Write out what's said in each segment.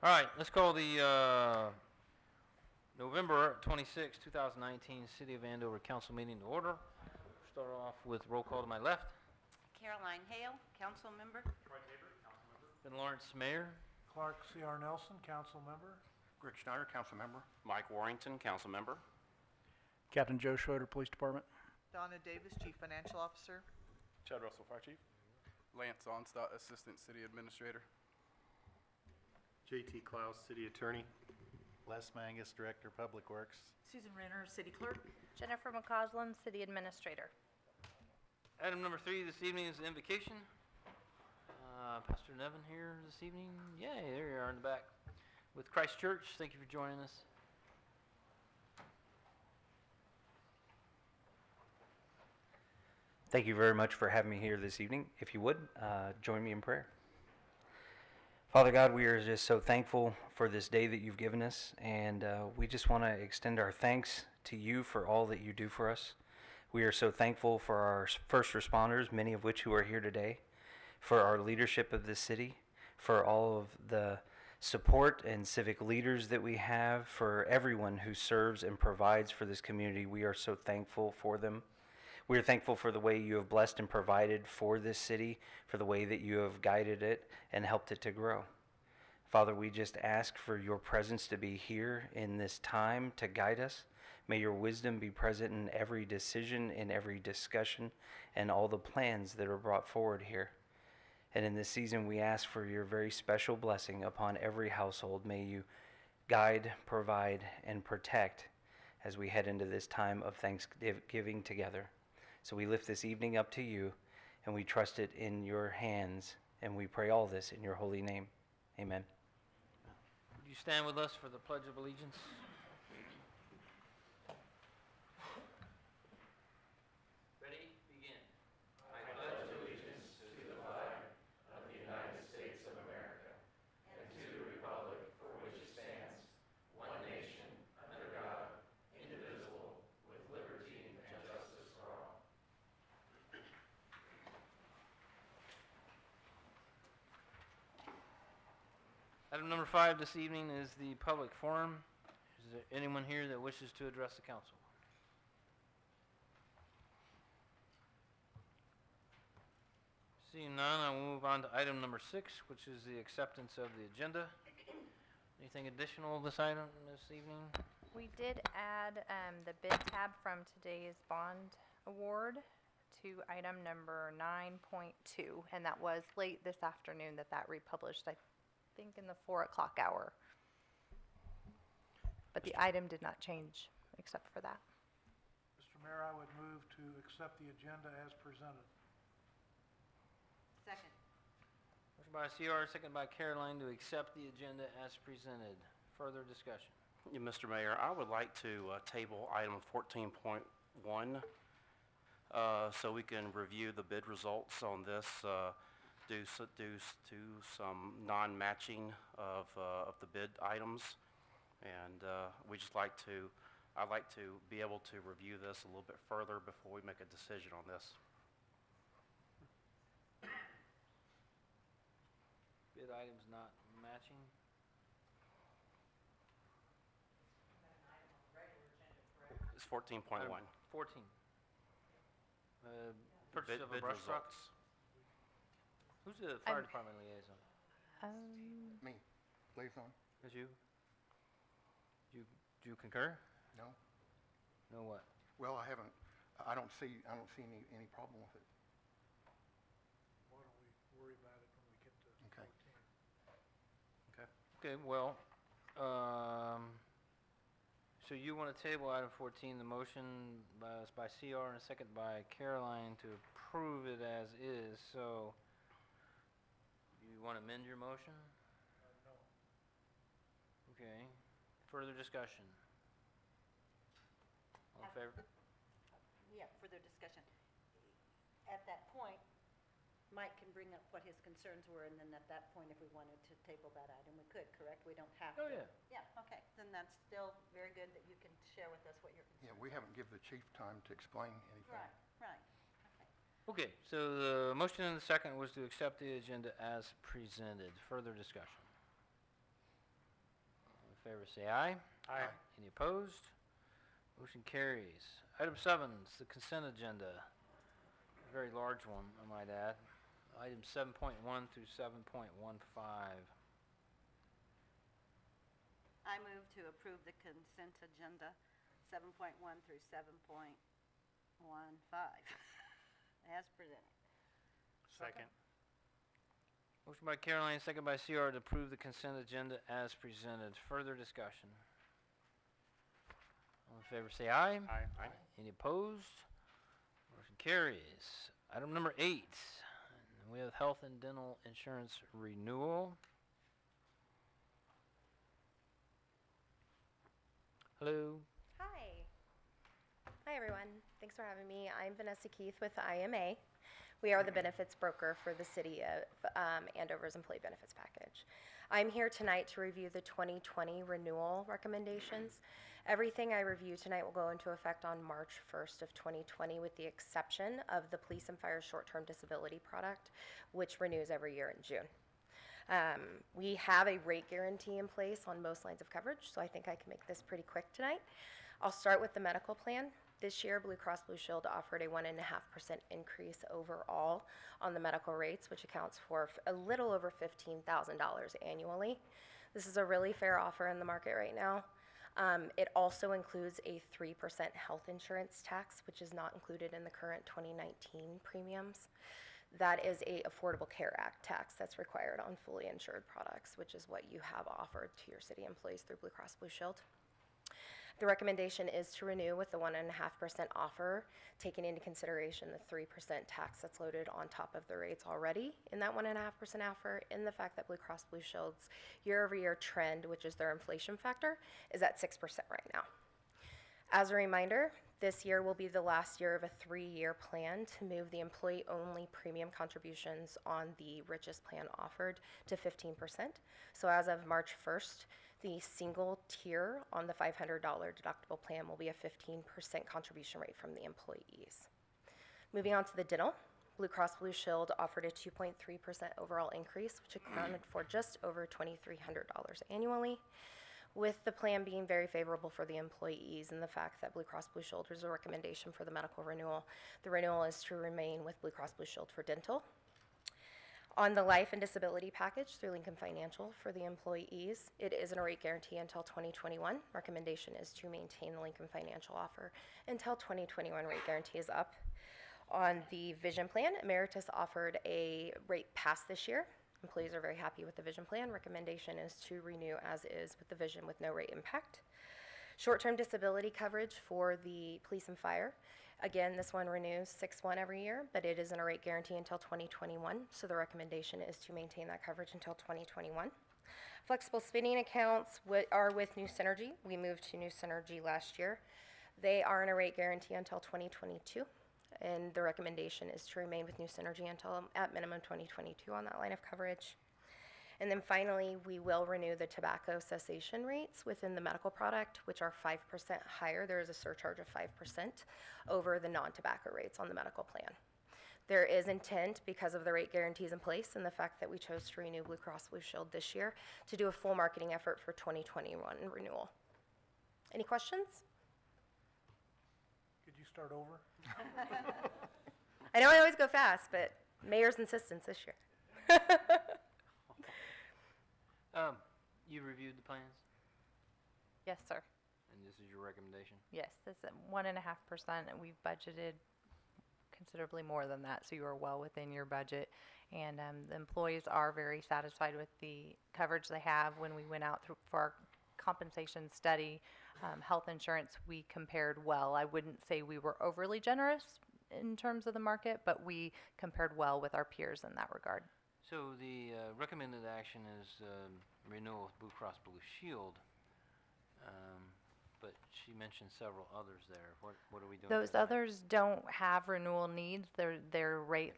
All right, let's call the November 26, 2019 City of Andover Council meeting to order. Start off with roll call to my left. Caroline Hale, council member. Ben Lawrence, Mayor. Clark C.R. Nelson, council member. Greg Schneider, council member. Mike Warrington, council member. Captain Joe Schroeder, Police Department. Donna Davis, Chief Financial Officer. Chad Russell, Fire Chief. Lance Onstott, Assistant City Administrator. J.T. Klaus, City Attorney. Les Mangus, Director, Public Works. Susan Renner, City Clerk. Jennifer McCausland, City Administrator. Item number 3 this evening is the invocation. Pastor Nevin here this evening. Yay, there you are in the back. With Christ Church, thank you for joining us. Thank you very much for having me here this evening. If you would, join me in prayer. Father God, we are just so thankful for this day that you've given us, and we just want to extend our thanks to you for all that you do for us. We are so thankful for our first responders, many of which who are here today, for our leadership of this city, for all of the support and civic leaders that we have, for everyone who serves and provides for this community. We are so thankful for them. We are thankful for the way you have blessed and provided for this city, for the way that you have guided it and helped it to grow. Father, we just ask for your presence to be here in this time to guide us. May your wisdom be present in every decision, in every discussion, and all the plans that are brought forward here. And in this season, we ask for your very special blessing upon every household. May you guide, provide, and protect as we head into this time of Thanksgiving together. So we lift this evening up to you, and we trust it in your hands, and we pray all this in your holy name. Amen. Would you stand with us for the Pledge of Allegiance? Ready? Begin. I pledge allegiance to the flag of the United States of America and to the republic for which it stands, one nation, under God, indivisible, with liberty and justice for all. Item number 5 this evening is the public forum. Is there anyone here that wishes to address the council? Seeing none, I will move on to item number 6, which is the acceptance of the agenda. Anything additional this item this evening? We did add the bid tab from today's bond award to item number 9.2, and that was late this afternoon that republished, I think in the 4 o'clock hour. But the item did not change except for that. Mr. Mayor, I would move to accept the agenda as presented. Second. Motion by CR, second by Caroline to accept the agenda as presented. Further discussion? Yeah, Mr. Mayor, I would like to table item 14.1 so we can review the bid results on this, do some non-matching of the bid items, and I'd like to be able to review this a little bit further before we make a decision on this. Bid items not matching. It's 14.1. 14. Purchase of a Bid brush truck. results. Who's the fire department liaison? Me. Liaison? Is you? Do you concur? No. No what? Well, I don't see any problem with it. Why don't we worry about it when we get to Okay. 14? Okay, well, so you want to table item 14, the motion by CR and a second by Caroline to approve it as is, so you want to amend your motion? No. Okay, further discussion? All in favor? Yeah, further discussion. At that point, Mike can bring up what his concerns were, and then at that point, if we wanted to table that item, we could, correct? We don't have to. Oh, yeah. Yeah, okay, then that's still very good that you can share with us what your Yeah, concerns we haven't given the chief time to explain anything. Right, Okay, okay. so the motion and the second was to accept the agenda as presented. Further discussion? in favor say aye. Aye. Any opposed? Motion carries. Item 7 is the consent agenda. A very large one, I might add. Items 7.1 through 7.15. I move to approve the consent agenda, 7.1 through 7.15, as presented. Second. Motion by Caroline, second by CR to approve the consent agenda as presented. Further discussion? All in favor say aye. Aye. Any opposed? Motion carries. Item number 8, we have health and dental insurance renewal. Hello. Hi. Hi, everyone. Thanks for having me. I'm Vanessa Keith with IMA. We are the benefits broker for the City of Andover's Employee Benefits Package. I'm here tonight to review the 2020 renewal recommendations. Everything I review tonight will go into effect on March 1st of 2020 with the exception of the police and fire short-term disability product, which renews every year in June. We have a rate guarantee in place on most lines of coverage, so I think I can make this pretty quick tonight. I'll start with the medical plan. This year, Blue Cross Blue Shield offered a 1.5% increase overall on the medical rates, which accounts for a little over $15,000 annually. This is a really fair offer in the market right now. It also includes a 3% health insurance tax, which is not included in the current 2019 premiums. That is a Affordable Care Act tax that's required on fully insured products, which is what you have offered to your city employees through Blue Cross Blue Shield. The recommendation is to renew with the 1.5% offer, taking into consideration the 3% tax that's loaded on top of the rates already in that 1.5% offer, and the fact that Blue Cross Blue Shield's year-over-year trend, which is their inflation factor, is at 6% right now. As a reminder, this year will be the last year of a 3-year plan to move the employee-only premium contributions on the richest plan offered to 15%. So as of March 1st, the single tier on the $500 deductible plan will be a 15% contribution rate from the employees. Moving on to the dental, Blue Cross Blue Shield offered a 2.3% overall increase, which accounted for just over $2,300 annually, with the plan being very favorable for the employees and the fact that Blue Cross Blue Shield was a recommendation for the medical renewal. The renewal is to remain with Blue Cross Blue Shield for dental. On the life and disability package through Lincoln Financial for the employees, it is in a rate guarantee until 2021. Recommendation is to maintain the Lincoln Financial offer until 2021 rate guarantee is up. On the vision plan, Emeritus offered a rate pass this year. Employees are very happy with the vision plan. Recommendation is to renew as is with the vision with no rate impact. Short-term disability coverage for the police and fire. Again, this one renews 6/1 every year, but it is in a rate guarantee until 2021, so the recommendation is to maintain that coverage until 2021. Flexible spending accounts are with New Synergy. We moved to New Synergy last year. They are in a rate guarantee until 2022, and the recommendation is to remain with New Synergy until at minimum 2022 on that line of coverage. And then finally, we will renew the tobacco cessation rates within the medical product, which are 5% higher. There is a surcharge of 5% over the non-tobacco rates on the medical plan. There is intent, because of the rate guarantees in place and the fact that we chose to renew Blue Cross Blue Shield this year, to do a full marketing effort for 2021 renewal. Any questions? Could you start over? I know I always go fast, but mayor's insistence this year. You reviewed the plans, Yes, sir. and this is your recommendation? Yes, that's at 1.5%, and we've budgeted considerably more than that, so you are well within your budget. And the employees are very satisfied with the coverage they have. When we went out for our compensation study, health insurance, we compared well. I wouldn't say we were overly generous in terms of the market, but we compared well with our peers in that regard. So the recommended action is renewal with Blue Cross Blue Shield, but she mentioned several others there. What are we doing? Those others don't have renewal needs. They're rate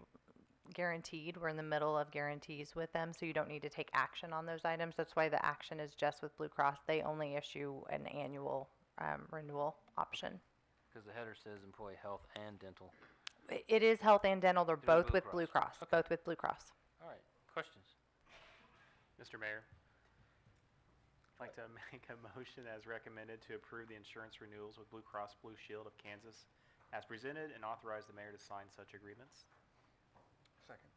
guaranteed. We're in the middle of guarantees with them, so you don't need to take action on those items. That's why the action is just with Blue Cross. They only issue an annual renewal option. Because the header says employee health and dental. It is health and dental. They're Through both Blue with Cross. Blue Cross. Okay. Both with Blue Cross. All right, questions? Mr. Mayor, I'd like to make a motion as recommended to approve the insurance renewals with Blue Cross Blue Shield of Kansas as presented and authorize the mayor to sign such agreements. Second.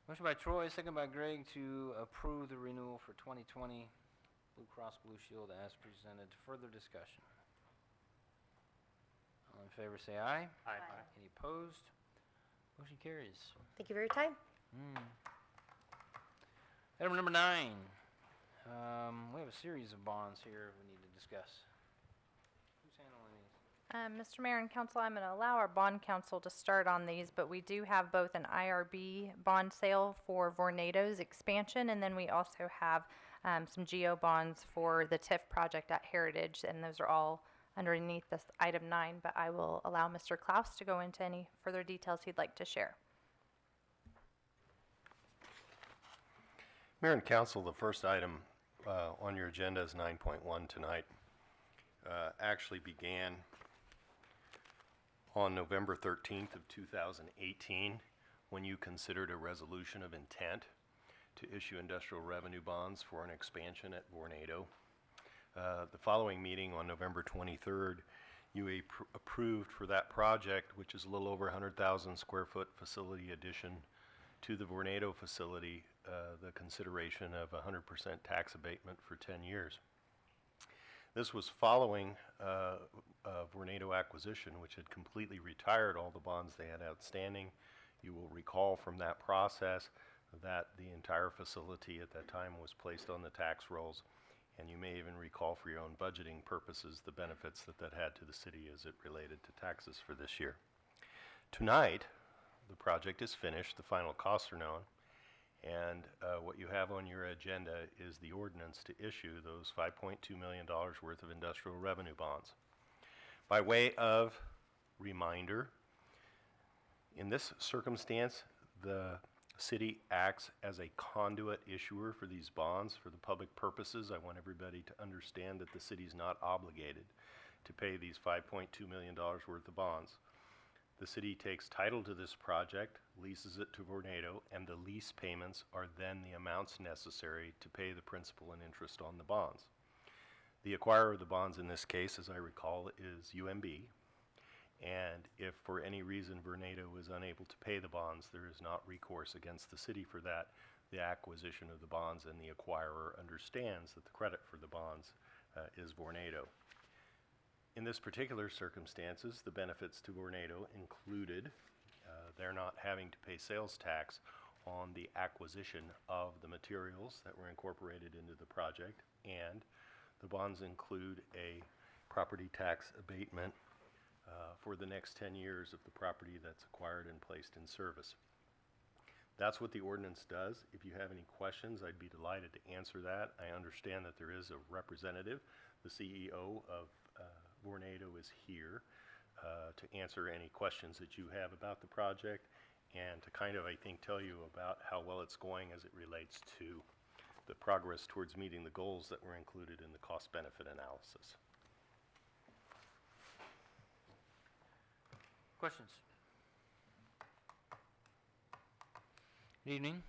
Motion by Troy, second by Greg to approve the renewal for 2020 Blue Cross Blue Shield as presented. Further discussion? All in favor say aye. Aye. Any opposed? Motion carries. Thank you for your time. Item number 9. We have a series of bonds here we need to discuss. Who's handling these? Mr. Mayor and Council, I'm going to allow our bond counsel to start on these, but we do have both an IRB bond sale for Vornado's expansion, and then we also have some GO bonds for the TIF project at Heritage, and those are all underneath this item 9, but I will allow Mr. Klaus to go into any further details he'd like to share. Mayor and Council, the first item on your agenda is 9.1 tonight. Actually began on November 13th of 2018 when you considered a resolution of intent to issue industrial revenue bonds for an expansion at Vornado. The following meeting on November 23rd, you approved for that project, which is a little over 100,000 square foot facility addition to the Vornado facility, the consideration of 100% tax abatement for 10 years. This was following Vornado acquisition, which had completely retired all the bonds they had outstanding. You will recall from that process that the entire facility at that time was placed on the tax rolls, and you may even recall for your own budgeting purposes the benefits that that had to the city as it related to taxes for this year. Tonight, the project is finished, the final costs are known, and what you have on your agenda is the ordinance to issue those $5.2 million worth of industrial revenue bonds. By way of reminder, in this circumstance, the city acts as a conduit issuer for these bonds for the public purposes. I want everybody to understand that the city is not obligated to pay these $5.2 million worth of bonds. The city takes title to this project, leases it to Vornado, and the lease payments are then the amounts necessary to pay the principal and interest on the bonds. The acquirer of the bonds in this case, as I recall, is UMB. And if for any reason Vornado is unable to pay the bonds, there is not recourse against the city for that. The acquisition of the bonds and the acquirer understands that the credit for the bonds is Vornado. In this particular circumstances, the benefits to Vornado included they're not having to pay sales tax on the acquisition of the materials that were incorporated into the project, and the bonds include a property tax abatement for the next 10 years of the property that's acquired and placed in service. That's what the ordinance does. If you have any questions, I'd be delighted to answer that. I understand that there is a representative. The CEO of Vornado is here to answer any questions that you have about the project and to kind of, I think, tell you about how well it's going as it relates to the progress towards meeting the goals that were included in the cost-benefit analysis. Questions? Good evening.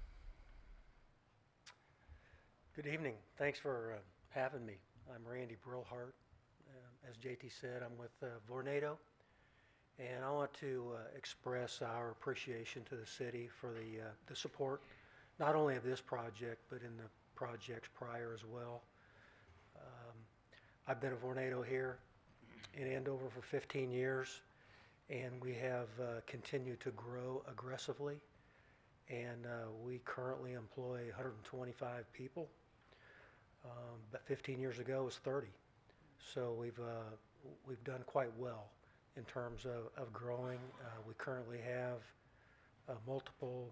Good evening. Thanks for having me. I'm Randy Brillhart. As JT said, I'm with Vornado, and I want to express our appreciation to the city for the support, not only of this project, but in the projects prior as well. I've been at Vornado here in Andover for 15 years, and we have continued to grow aggressively, and we currently employ 125 people, but 15 years ago it was 30. So we've done quite well in terms of growing. We currently have multiple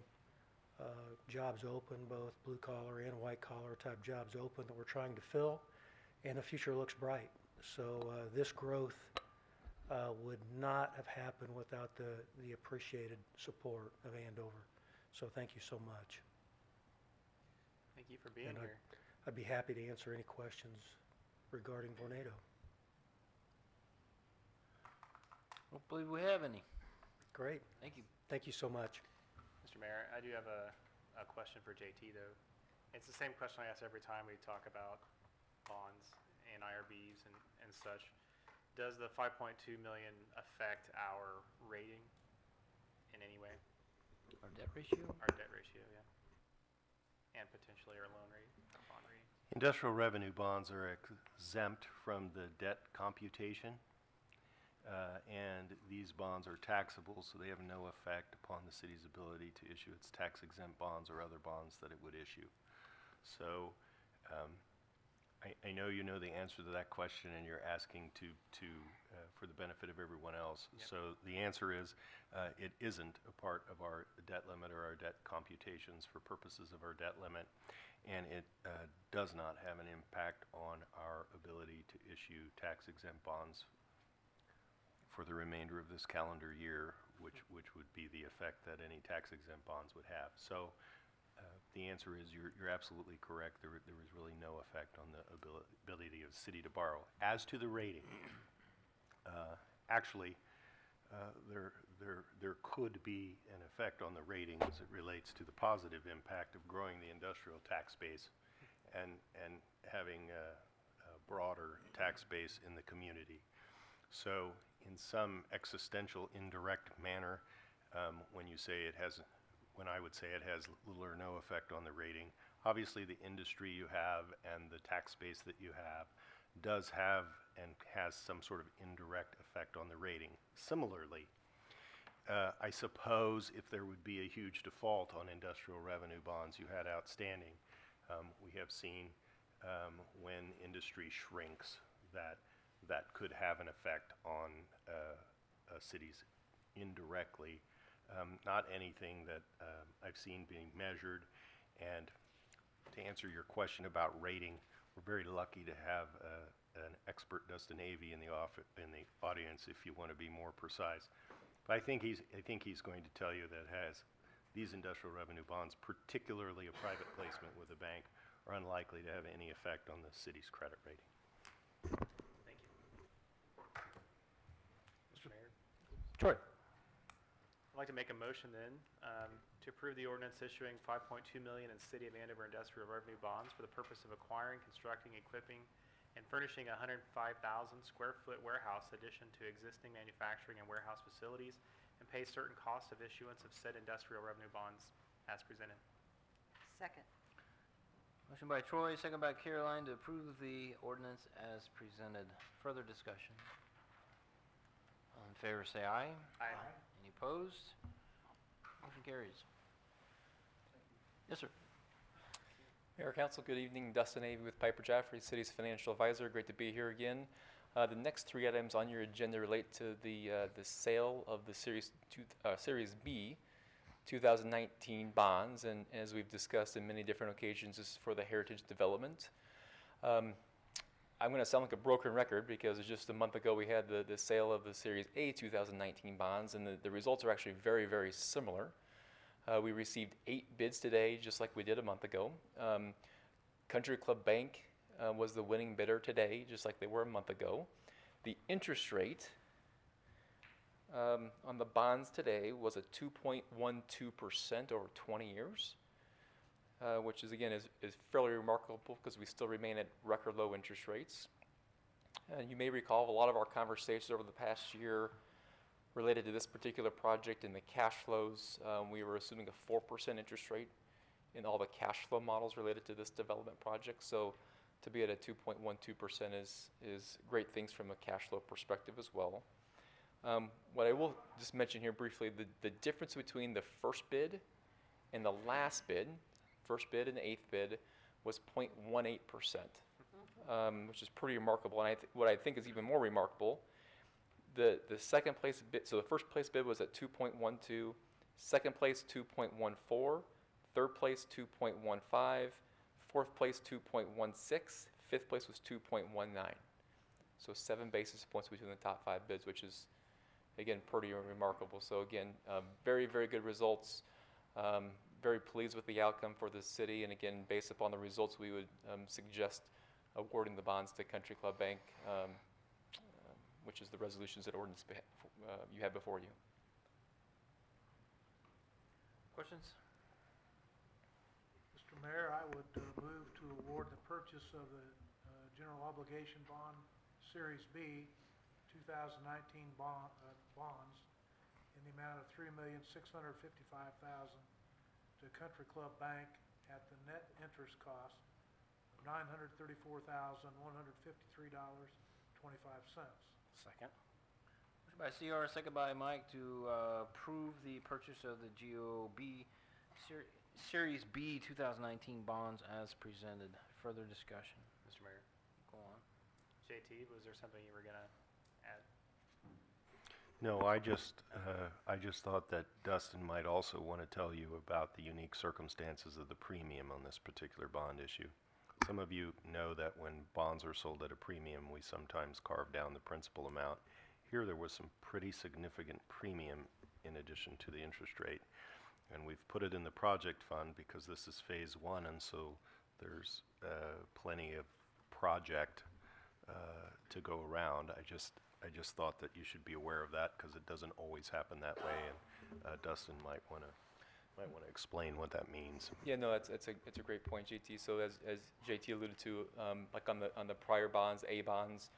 jobs open, both blue collar and white collar type jobs open that we're trying to fill, and the future looks bright. So this growth would not have happened without the appreciated support of Andover. So thank you so much. Thank you for being here. I'd be happy to answer any questions regarding Vornado. Don't believe we have any. Great. Thank you. Thank you so much. Mr. Mayor, I do have a question for JT, though. It's the same question I ask every time we talk about bonds and IRBs and such. Does the 5.2 million affect our rating in any way? Our debt ratio? Our debt ratio, yeah. And potentially our loan rate, bond rating. Industrial revenue bonds are exempt from the debt computation, and these bonds are taxable, so they have no effect upon the city's ability to issue its tax-exempt bonds or other bonds that it would issue. So I know you know the answer to that question, and you're asking for the benefit of everyone else. Yep. So the answer is, it isn't a part of our debt limit or our debt computations for purposes of our debt limit, and it does not have an impact on our ability to issue tax-exempt bonds for the remainder of this calendar year, which would be the effect that any tax-exempt bonds would have. So the answer is you're absolutely correct. There is really no effect on the ability of the city to borrow. As to the rating, actually, there could be an effect on the rating as it relates to the positive impact of growing the industrial tax base and having a broader tax base in the community. So in some existential indirect manner, when I would say it has little or no effect on the rating, obviously the industry you have and the tax base that you have does have and has some sort of indirect effect on the rating. Similarly, I suppose if there would be a huge default on industrial revenue bonds you had outstanding, we have seen when industry shrinks that could have an effect on cities indirectly. Not anything that I've seen being measured. And to answer your question about rating, we're very lucky to have an expert, Dustin Avey, in the audience, if you want to be more precise. But I think he's going to tell you that these industrial revenue bonds, particularly a private placement with a bank, are unlikely to have any effect on the city's credit rating. Thank you. Mr. Mayor? Troy? I'd like to make a motion then to approve the ordinance issuing $5.2 million in City of Andover industrial revenue bonds for the purpose of acquiring, constructing, equipping, and furnishing a 105,000 square foot warehouse addition to existing manufacturing and warehouse facilities, and pay certain costs of issuance of said industrial revenue bonds as presented. Second. Motion by Troy, second by Caroline to approve the ordinance as presented. Further discussion? All in favor say aye. Aye. Any opposed? Motion carries. Yes, sir. Mayor, Council, good evening. Dustin Avey with Piper Jaffray, City's Financial Advisor. Great to be here again. The next three items on your agenda relate to the sale of the Series B 2019 bonds, and as we've discussed in many different occasions, this is for the Heritage Development. I'm going to sound like a broken record because just a month ago we had the sale of the Series A 2019 bonds, and the results are actually very, very similar. We received 8 bids today, just like we did a month ago. Country Club Bank was the winning bidder today, just like they were a month ago. The interest rate on the bonds today was a 2.12% over 20 years, which is, again, is fairly remarkable because we still remain at record low interest rates. And you may recall a lot of our conversations over the past year related to this particular project and the cash flows. We were assuming a 4% interest rate in all the cash flow models related to this development project. So to be at a 2.12% is great things from a cash flow perspective as well. What I will just mention here briefly, the difference between the first bid and the last bid, first bid and the 8th bid, was 0.18%, which is pretty remarkable. And what I think is even more remarkable, the second place bid, so the first place bid was at 2.12, second place 2.14, third place 2.15, fourth place 2.16, fifth place was 2.19. So 7 basis points between the top 5 bids, which is, again, pretty remarkable. So again, very, very good results. Very pleased with the outcome for the city, and again, based upon the results, we would suggest awarding the bonds to Country Club Bank, which is the resolutions that ordinance you have before you. Questions? Mr. Mayor, I would move to award the purchase of the general obligation bond, Series B, 2019 bonds in the amount of $3,655,000 to Country Club Bank at the net interest cost of $934,153.25. Second. Motion by CR, second by Mike to approve the purchase of the GOB Series B 2019 bonds as presented. Further discussion. Mr. Mayor. Go on. JT, was there something you were going to add? No, I just thought that Dustin might also want to tell you about the unique circumstances of the premium on this particular bond issue. Some of you know that when bonds are sold at a premium, we sometimes carve down the principal amount. Here there was some pretty significant premium in addition to the interest rate. And we've put it in the project fund because this is phase one, and so there's plenty of project to go around. I just thought that you should be aware of that because it doesn't always happen that way, and Dustin might want to explain what that means. Yeah, no, it's a great point, JT. So as JT alluded to, like on the prior bonds, A bonds,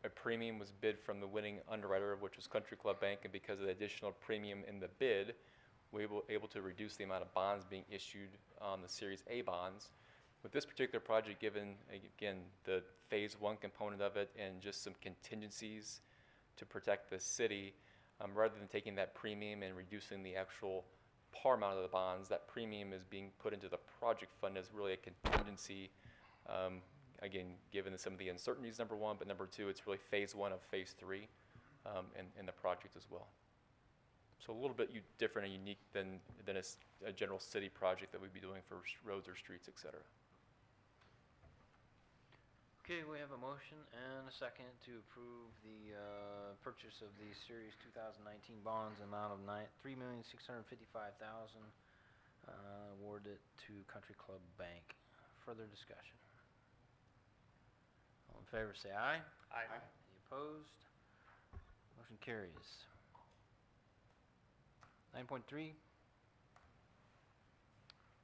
a premium was bid from the winning underwriter, which was Country Club Bank, and because of the additional premium in the bid, we were able to reduce the amount of bonds being issued on the Series A bonds. With this particular project, given, again, the phase one component of it and just some contingencies to protect the city, rather than taking that premium and reducing the actual par amount of the bonds, that premium is being put into the project fund as really a contingency. Again, given some of the uncertainties, number one, but number two, it's really phase one of phase three in the project as well. So a little bit different and unique than a general city project that we'd be doing for roads or streets, et cetera. Okay, we have a motion and a second to approve the purchase of the Series 2019 bonds amount of $3,655,000 awarded to Country Club Bank. Further discussion. All in favor say aye. Aye. Any opposed? Motion carries. 9.3.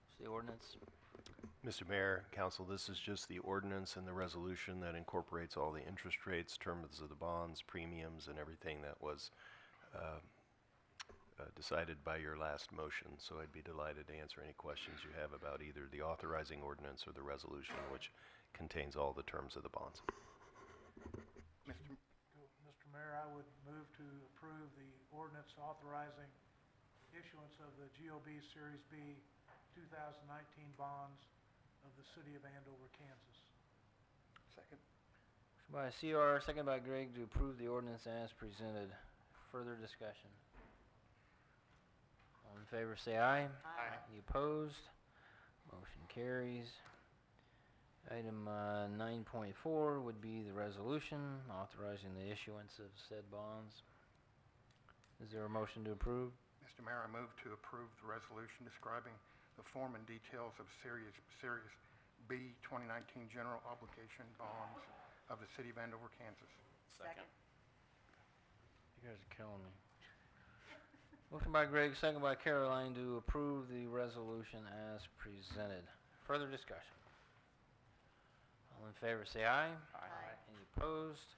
It's the ordinance. Mr. Mayor, Council, this is just the ordinance and the resolution that incorporates all the interest rates, terms of the bonds, premiums, and everything that was decided by your last motion. So I'd be delighted to answer any questions you have about either the authorizing ordinance or the resolution, which contains all the terms of the bonds. Mr. Mayor, I would move to approve the ordinance authorizing issuance of the GOB Series B 2019 bonds of the city of Andover, Kansas. Second. Motion by CR, second by Greg to approve the ordinance as presented. Further discussion. All in favor say aye. Aye. Any opposed? Motion carries. Item 9.4 would be the resolution authorizing the issuance of said bonds. Is there a motion to approve? Mr. Mayor, I move to approve the resolution describing the form and details of Series B 2019 general obligation bonds of the city of Andover, Kansas. Second. You guys are killing me. Motion by Greg, second by Caroline to approve the resolution as presented. Further discussion. All in favor say aye. Aye. Any opposed?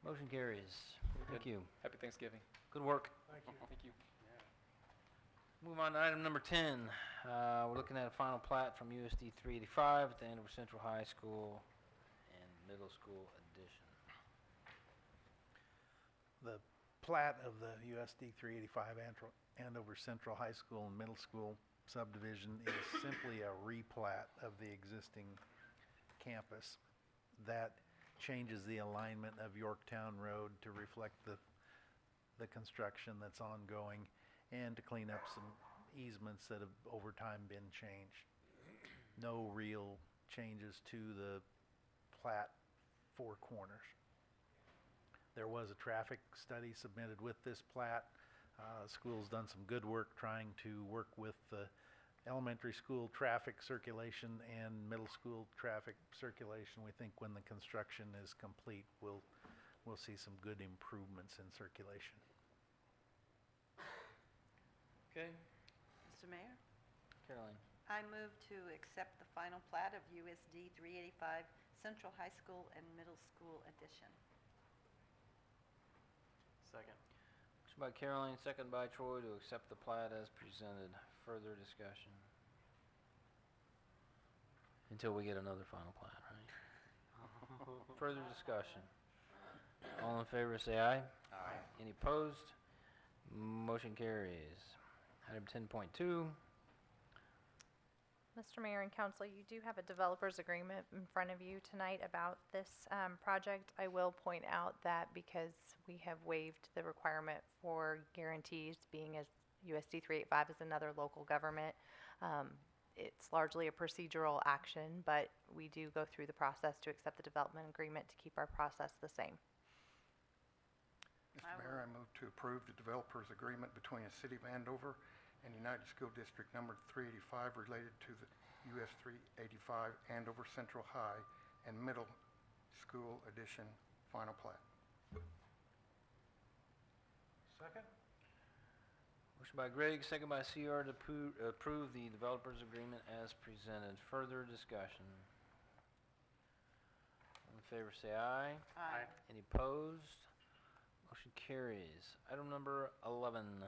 Motion carries. Thank you. Happy Thanksgiving. Good work. Thank you. Thank you. Move on to item number 10. We're looking at a final plat from USD 385 at the Andover Central High School and Middle School addition. The plat of the USD 385 Andover Central High School and Middle School subdivision is simply a replat of the existing campus that changes the alignment of Yorktown Road to reflect the construction that's ongoing and to clean up some easements that have over time been changed. No real changes to the plat four corners. There was a traffic study submitted with this plat. School's done some good work trying to work with the elementary school traffic circulation and middle school traffic circulation. We think when the construction is complete, we'll see some good improvements in circulation. Okay. Mr. Mayor, Caroline. I move to accept the final plat of USD 385 Central High School and Middle School addition. Second. Motion by Caroline, second by Troy to accept the plat as presented. Further discussion? Until we get another final plat, right? Further discussion? All in favor say aye. Aye. Any opposed? Motion carries. Item 10.2. Mr. Mayor and Council, you do have a developer's agreement in front of you tonight about this project. I will point out that because we have waived the requirement for guarantees, being as USD 385 is another local government, it's largely a procedural action, but we do go through the process to accept the development agreement to keep our process the same. Mr. Mayor, I move to approve the developer's agreement between the City of Andover and United School District Number 385 related to the US 385 Andover Central High and Middle School Addition final plat. Second? Motion by Greg, second by CR to approve the developer's agreement as presented. Further discussion? All in favor say aye. Aye. Any opposed? Motion carries. Item number 11.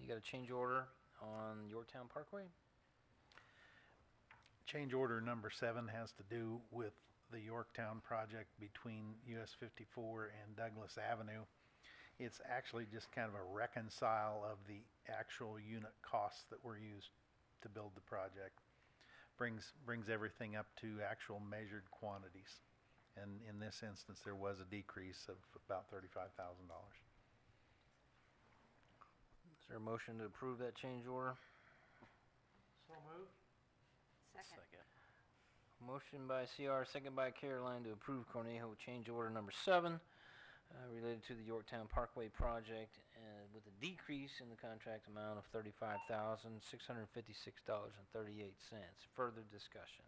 You got a change order on Yorktown Parkway? Change order number 7 has to do with the Yorktown project between US 54 and Douglas Avenue. It's actually just kind of a reconcile of the actual unit costs that were used to build the project. Brings everything up to actual measured quantities. And in this instance, there was a decrease of about $35,000. Is there a motion to approve that change order? So moved. Second. Motion by CR, second by Caroline to approve Cornejo change order number 7 related to the Yorktown Parkway project with a decrease in the contract amount of $35,656.38. Further discussion?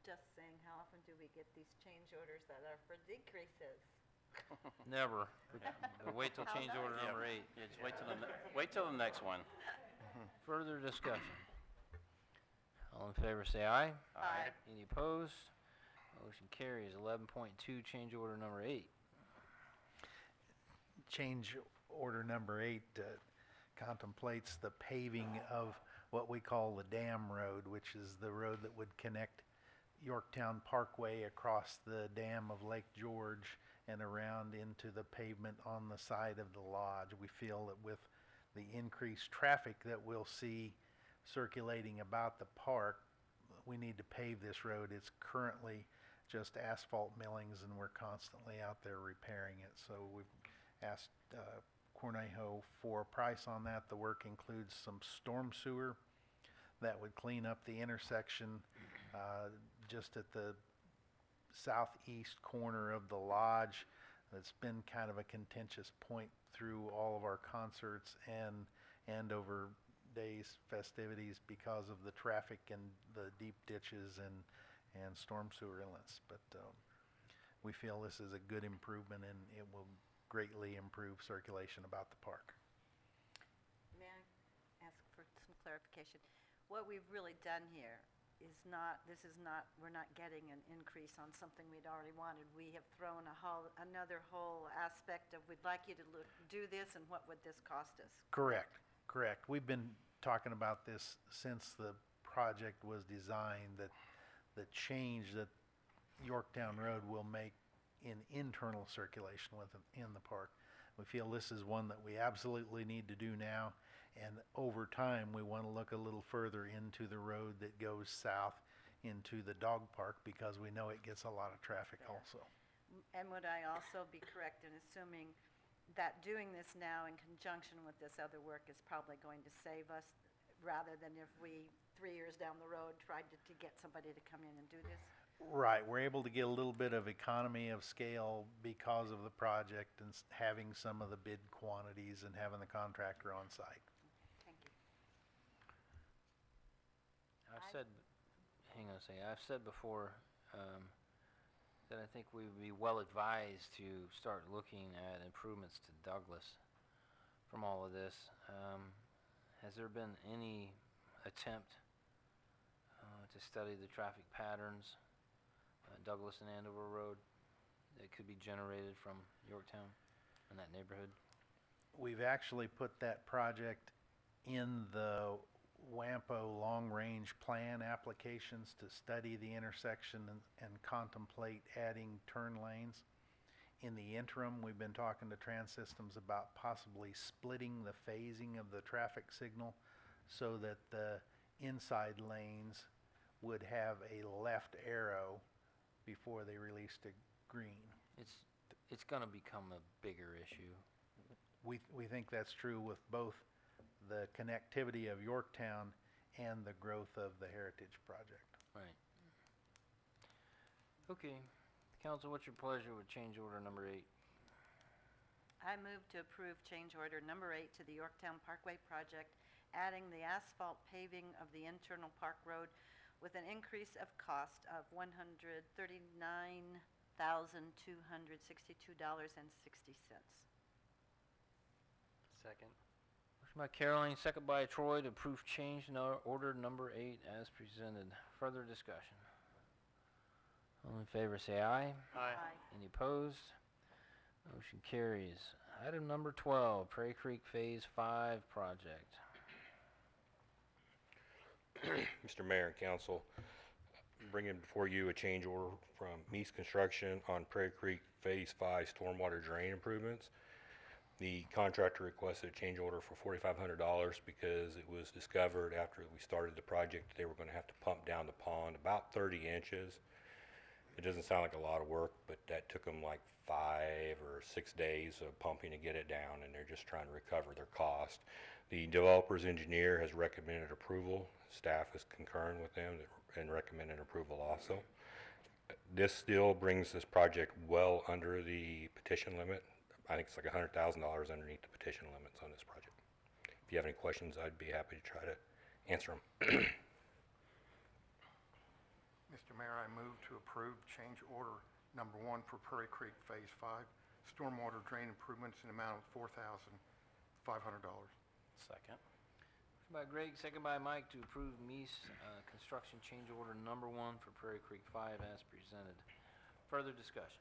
Just saying, how often do we get these change orders that are for decreases? Never. But wait till change order number 8. Yeah, just wait till the next one. Further discussion? All in favor say aye. Aye. Any opposed? Motion carries. 11.2, change order number 8. Change order number 8 contemplates the paving of what we call the Dam Road, which is the road that would connect Yorktown Parkway across the dam of Lake George and around into the pavement on the side of the lodge. We feel that with the increased traffic that we'll see circulating about the park, we need to pave this road. It's currently just asphalt millings and we're constantly out there repairing it. So we've asked Cornejo for a price on that. The work includes some storm sewer that would clean up the intersection just at the southeast corner of the lodge. It's been kind of a contentious point through all of our concerts and Andover Days festivities because of the traffic and the deep ditches and storm sewer inlets. But we feel this is a good improvement and it will greatly improve circulation about the park. May I ask for some clarification? What we've really done here is not, we're not getting an increase on something we'd already wanted. We have thrown another whole aspect of, we'd like you to do this, and what would this cost us? Correct. We've been talking about this since the project was designed, that the change that Yorktown Road will make in internal circulation in the park. We feel this is one that we absolutely need to do now, and over time we want to look a little further into the road that goes south into the dog park because we know it gets a lot of traffic also. And would I also be correct in assuming that doing this now in conjunction with this other work is probably going to save us, rather than if we, 3 years down the road, tried to get somebody to come in and do this? Right, we're able to get a little bit of economy of scale because of the project and having some of the bid quantities and having the contractor on site. Thank you. I've said before that I think we would be well advised to start looking at improvements to Douglas from all of this. Has there been any attempt to study the traffic patterns Douglas and Andover Road that could be generated from Yorktown in that neighborhood? We've actually put that project in the WAMPO long-range plan applications to study the intersection and contemplate adding turn lanes. In the interim, we've been talking to Trans-Systems about possibly splitting the phasing of the traffic signal so that the inside lanes would have a left arrow before they release to green. It's gonna become a bigger issue. We think that's true with both the connectivity of Yorktown and the growth of the Heritage Project. Right. Okay. Council, what's your pleasure with change order number 8? I move to approve change order number 8 to the Yorktown Parkway project, adding the asphalt paving of the internal park road with an increase of cost of $139,262.60. Second. Motion by Caroline, second by Troy to approve change order number 8 as presented. Further discussion. All in favor say aye. Aye. Any opposed? Motion carries. Item number 12, Prairie Creek Phase 5 project. Mr. Mayor and Council, bringing before you a change order from Meese Construction on Prairie Creek Phase 5 stormwater drain improvements. The contractor requested a change order for $4,500 because it was discovered after we started the project that they were going to have to pump down the pond about 30 inches. It doesn't sound like a lot of work, but that took them like 5 or 6 days of pumping to get it down, and they're just trying to recover their cost. The developer's engineer has recommended approval. Staff is concurring with them and recommended approval also. This still brings this project well under the petition limit. I think it's like $100,000 underneath the petition limits on this project. If you have any questions, I'd be happy to try to answer them. Mr. Mayor, I move to approve change order number 1 for Prairie Creek Phase 5, stormwater drain improvements in the amount of $4,500. Second. Motion by Greg, second by Mike to approve Meese construction change order number 1 for Prairie Creek 5 as presented. Further discussion.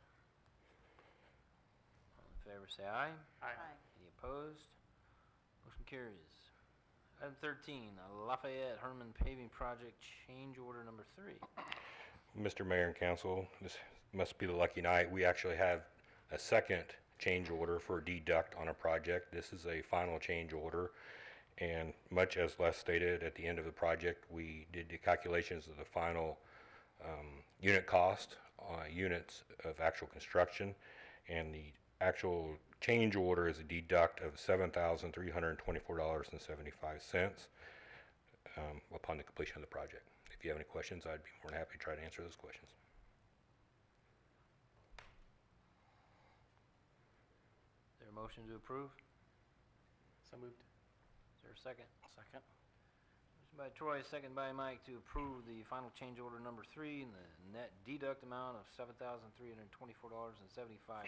All in favor say aye. Aye. Any opposed? Motion carries. Item 13, Lafayette Herman paving project change order number 3. Mr. Mayor and Council, this must be the lucky night. We actually have a second change order for deduct on a project. This is a final change order, and much as Les stated at the end of the project, we did the calculations of the final unit cost, units of actual construction, and the actual change order is a deduct of $7,324.75 upon the completion of the project. If you have any questions, I'd be more than happy to try to answer those questions. Is there a motion to approve? So moved. Is there a second? Second. Motion by Troy, second by Mike to approve the final change order number 3 and the net deduct amount of $7,324.75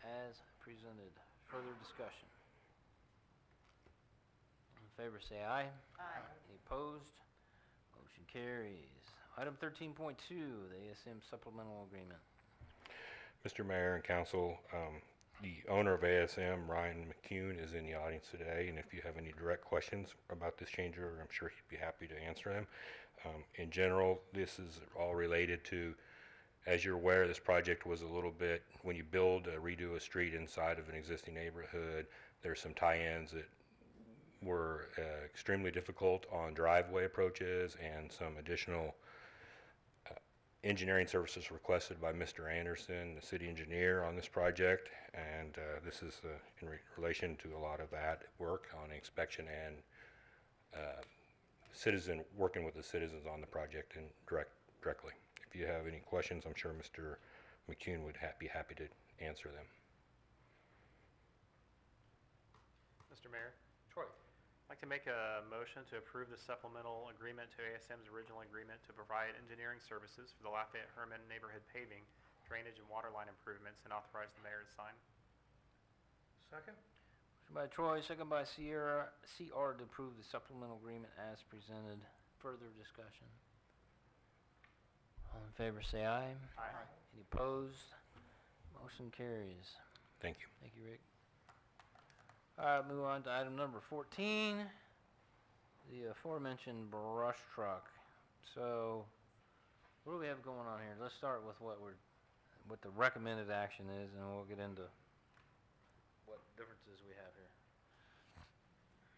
as presented. Further discussion. All in favor say aye. Aye. Any opposed? Motion carries. Item 13.2, the ASM supplemental agreement. Mr. Mayor and Council, the owner of ASM, Ryan McCune, is in the audience today, and if you have any direct questions about this change order, I'm sure he'd be happy to answer them. In general, this is all related to, as you're aware, this project was a little bit, when you build, redo a street inside of an existing neighborhood, there's some tie-ins that were extremely difficult on driveway approaches and some additional engineering services requested by Mr. Anderson, the city engineer on this project, and this is in relation to a lot of that work on inspection and working with the citizens on the project and directly. If you have any questions, I'm sure Mr. McCune would be happy to answer them. Mr. Mayor? Troy. I'd like to make a motion to approve the supplemental agreement to ASM's original agreement to provide engineering services for the Lafayette Herman neighborhood paving, drainage, and water line improvements, and authorize the mayor to sign. Second? Motion by Troy, second by CR to approve the supplemental agreement as presented. Further discussion. All in favor, say aye. Aye. Any opposed? Motion carries. Thank you. Thank you, Rick. All right, move on to item number 14, the aforementioned brush truck. So, what do we have going on here? Let's start with what the recommended action is, and we'll get into what differences we have here.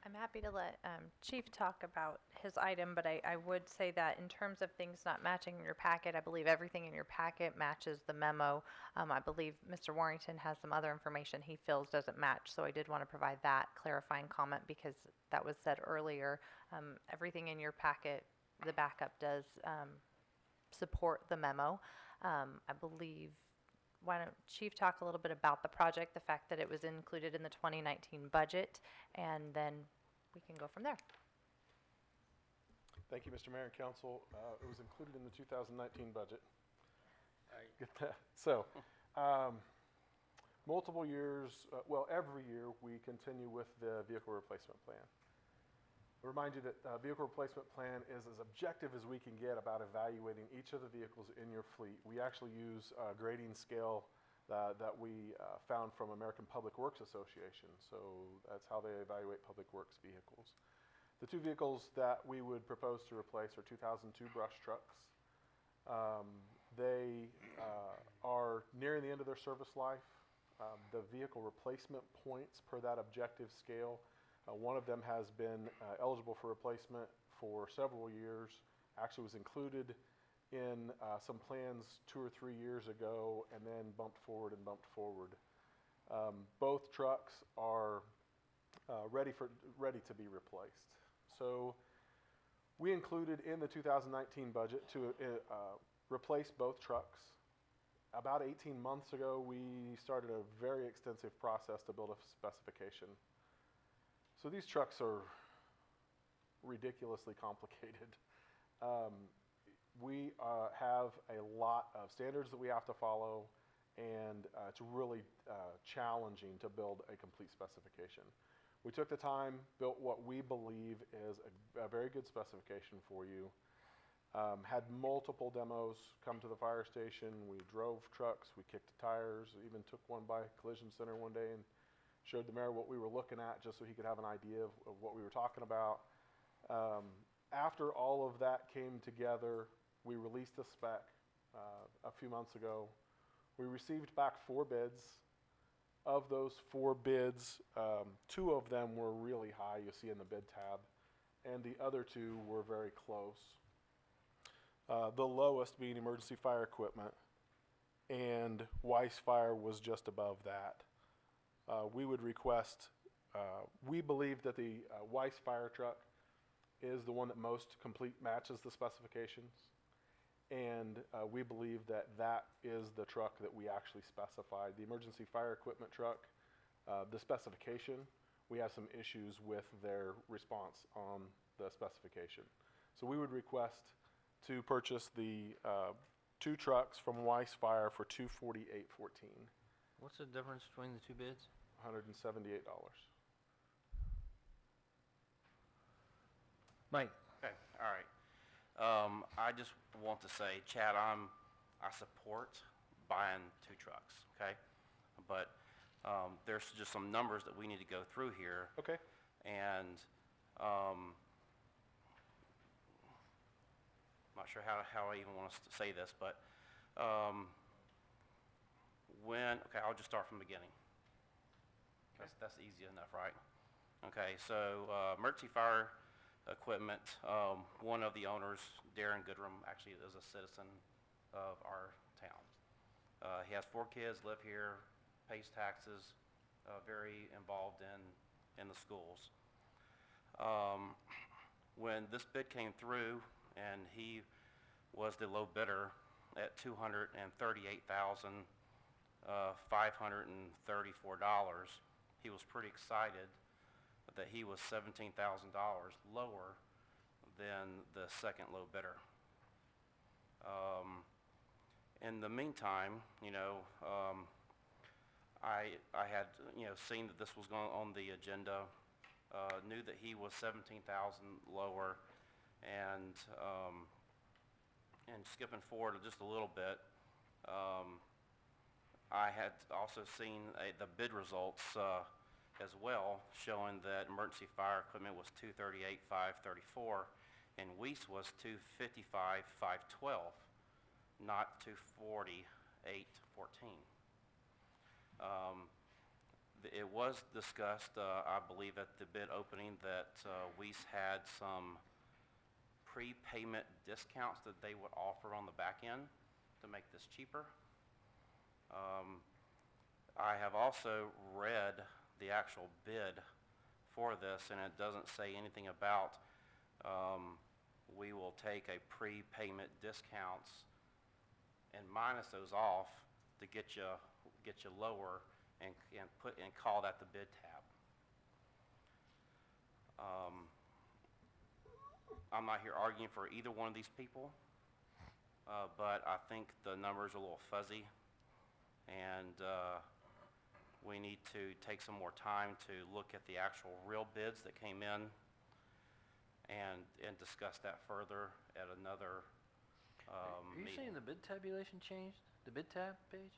I'm happy to let Chief talk about his item, but I would say that in terms of things not matching in your packet, I believe everything in your packet matches the memo. I believe Mr. Warrington has some other information he feels doesn't match, so I did want to provide that clarifying comment because that was said earlier. Everything in your packet, the backup does support the memo. I believe, why don't Chief talk a little bit about the project, the fact that it was included in the 2019 budget, and then we can go from there. Thank you, Mr. Mayor and Council. It was included in the 2019 budget. Get that. So, multiple years, well, every year we continue with the vehicle replacement plan. I'll remind you that vehicle replacement plan is as objective as we can get about evaluating each of the vehicles in your fleet. We actually use a grading scale that we found from American Public Works Association. So that's how they evaluate public works vehicles. The two vehicles that we would propose to replace are 2002 brush trucks. They are nearing the end of their service life. The vehicle replacement points per that objective scale, one of them has been eligible for replacement for several years. Actually was included in some plans 2 or 3 years ago and then bumped forward and bumped forward. Both trucks are ready to be replaced. So we included in the 2019 budget to replace both trucks. About 18 months ago, we started a very extensive process to build a specification. So these trucks are ridiculously complicated. We have a lot of standards that we have to follow, and it's really challenging to build a complete specification. We took the time, built what we believe is a very good specification for you. Had multiple demos come to the fire station. We drove trucks, we kicked the tires, even took one by Collision Center one day and showed the mayor what we were looking at just so he could have an idea of what we were talking about. After all of that came together, we released a spec a few months ago. We received back 4 bids. Of those 4 bids, 2 of them were really high, you'll see in the bid tab, and the other 2 were very close. The lowest being emergency fire equipment, and Weiss Fire was just above that. We would request, we believe that the Weiss fire truck is the one that most complete matches the specifications. And we believe that that is the truck that we actually specified. The emergency fire equipment truck, the specification, we have some issues with their response on the specification. So we would request to purchase the 2 trucks from Weiss Fire for $248.14. What's the difference between the 2 bids? $178. Mike. Okay, all right. I just want to say, Chad, I support buying 2 trucks, okay? But there's just some numbers that we need to go through here. Okay. And I'm not sure how I even want us to say this, but okay, I'll just start from the beginning. That's easy enough, right? Okay, so emergency fire equipment, one of the owners, Darren Goodrum, actually is a citizen of our town. He has 4 kids, live here, pays taxes, very involved in the schools. When this bid came through and he was the low bidder at $238,534, he was pretty excited that he was $17,000 lower than the second low bidder. In the meantime, I had seen that this was going on the agenda, knew that he was $17,000 lower, and and skipping forward just a little bit, I had also seen the bid results as well, showing that emergency fire equipment was $238,534, and Weiss was $255,512, not $248,814. It was discussed, I believe, at the bid opening that Weiss had some prepayment discounts that they would offer on the back end to make this cheaper. I have also read the actual bid for this, and it doesn't say anything about we will take a prepayment discounts and minus those off to get you lower and call that the bid tab. I'm not here arguing for either one of these people, but I think the numbers are a little fuzzy, and we need to take some more time to look at the actual real bids that came in and discuss that further at another Are you meeting. saying the bid tabulation changed? The bid tab page?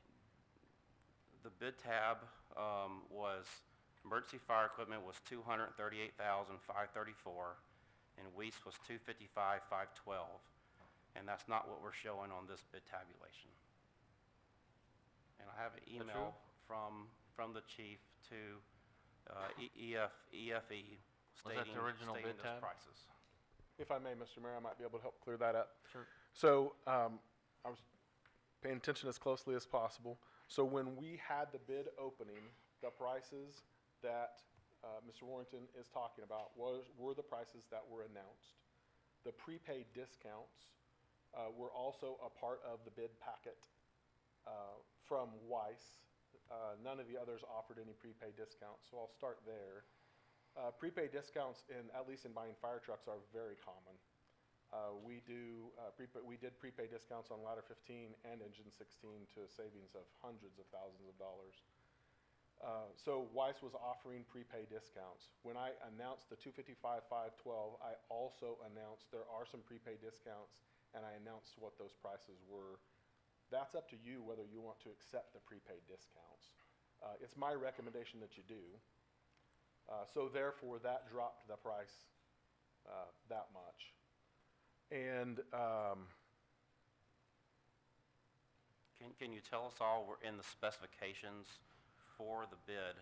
The bid tab was emergency fire equipment was $238,534, and Weiss was $255,512, and that's not what we're showing on this bid tabulation. And I have an email from the chief to EFE stating the original bid those tab? prices. If I may, Mr. Mayor, I might be able to help clear that up. Sure. So I was paying attention as closely as possible. So when we had the bid opening, the prices that Mr. Warrington is talking about were the prices that were announced. The prepaid discounts were also a part of the bid packet from Weiss. None of the others offered any prepaid discounts, so I'll start there. Prepaid discounts, at least in buying fire trucks, are very common. We did prepaid discounts on ladder 15 and engine 16 to a savings of hundreds of thousands of dollars. So Weiss was offering prepaid discounts. When I announced the $255,512, I also announced there are some prepaid discounts, and I announced what those prices were. That's up to you whether you want to accept the prepaid discounts. It's my recommendation that you do. So therefore, that dropped the price that much. And Can you tell us all, in the specifications for the bid,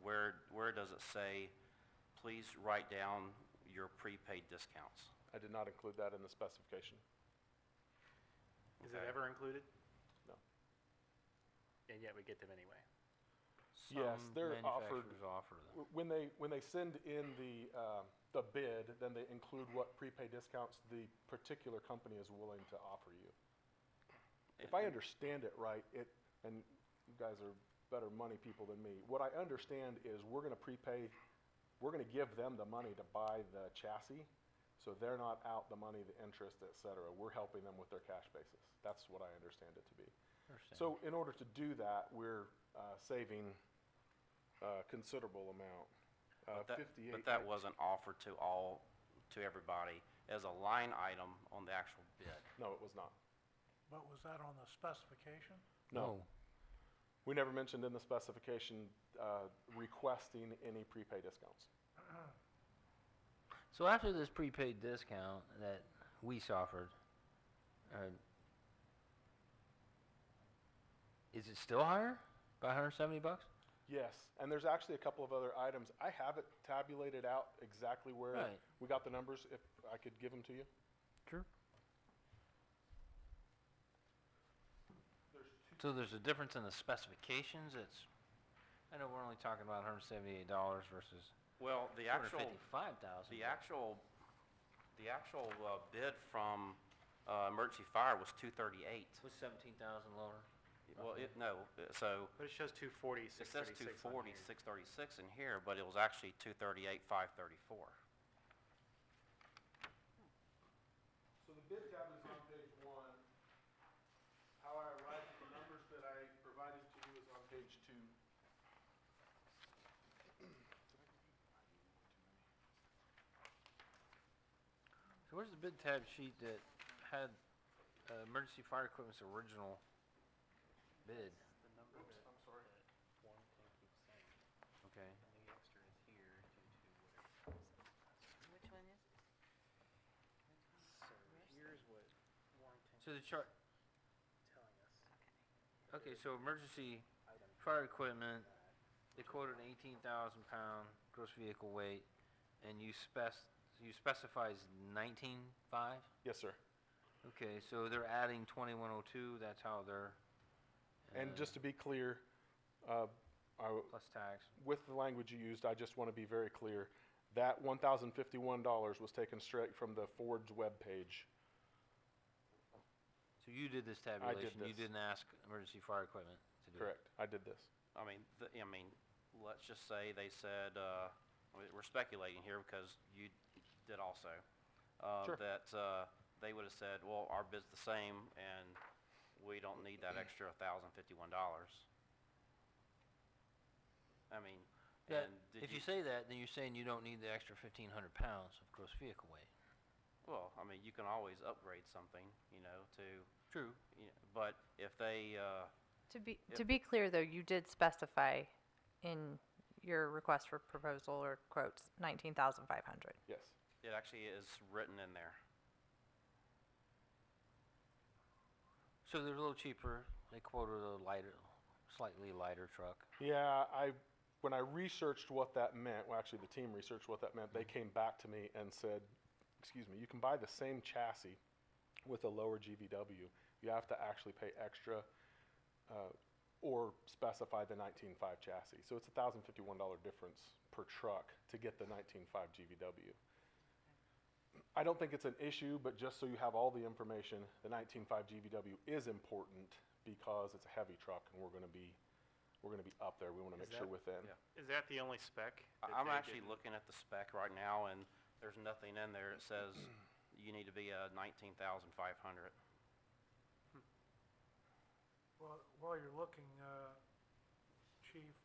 where does it say, please write down your prepaid discounts? I did not include that in the specification. Is it ever included? No. And yet we get them anyway. Yes, they're offered. Manufacturers offer them. When they send in the bid, then they include what prepaid discounts the particular company is willing to offer you. If I understand it right, and you guys are better money people than me, what I understand is we're going to give them the money to buy the chassis, so they're not out the money, the interest, et cetera. We're helping them with their cash basis. That's what I understand it to be. So in order to do that, we're saving a considerable amount. But that wasn't offered to everybody as a line item on the actual bid. No, it was not. But was that on the specification? No. We never mentioned in the specification requesting any prepaid discounts. So after this prepaid discount that Weiss offered, is it still higher by $170? Yes, and there's actually a couple of other items. I have it tabulated out exactly where we got the numbers, if I could give them to you. Sure. So there's a difference in the specifications. I know we're only talking about $178 versus Well, the actual $255,000. the actual bid from emergency fire was $238. Was $17,000 lower? Well, But it shows 240, it says 636 on 240, here. 636 in here, but it was actually 238, 534. So the bid tab is on page 1. How I arrived at the numbers that I provided to you is on page 2. So where's the bid tab sheet that had emergency fire equipment's original bid. The number that I'm sorry. Warrington keeps saying, Okay. and the extra is here due to whatever. Which one is? So here's what Warrington So the chart, telling us. okay, so emergency fire equipment, they quoted an 18,000-pound gross vehicle weight, and you specifies 19.5? Yes, sir. Okay, so they're adding 2102, that's how they're... And just to be clear, plus tax. with the language you used, I just want to be very clear. That $1,051 was taken straight from the Ford's webpage. So you did this tabulation, you this. didn't ask emergency fire equipment to do it? Correct. I did this. I mean, let's just say they said, we're speculating here because you did also. Sure. That they would have said, well, our bid's the same and we don't need that extra $1,051. I mean, Yeah, and did if you say that, then you're saying you don't need the extra 1,500 pounds of gross vehicle weight. well, I mean, you can always upgrade something, you know, to, True. you know, but if they, To be clear, though, you did specify in your request for proposal or quotes 19,500. Yes. it actually is written in there. So they're a little cheaper, they quoted a lighter, slightly lighter truck. Yeah, when I researched what that meant, well, actually the team researched what that meant, they came back to me and said, excuse me, you can buy the same chassis with a lower GVW. You have to actually pay extra or specify the 19.5 chassis. So it's a $1,051 difference per truck to get the 19.5 GVW. I don't think it's an issue, but just so you have all the information, the 19.5 GVW is important because it's a heavy truck and we're going to be up there. We want to make sure within. Yeah. Is that the only spec? that I'm they actually didn't- looking at the spec right now, and there's nothing in there that says you need to be a 19,500. Well, while you're looking, Chief,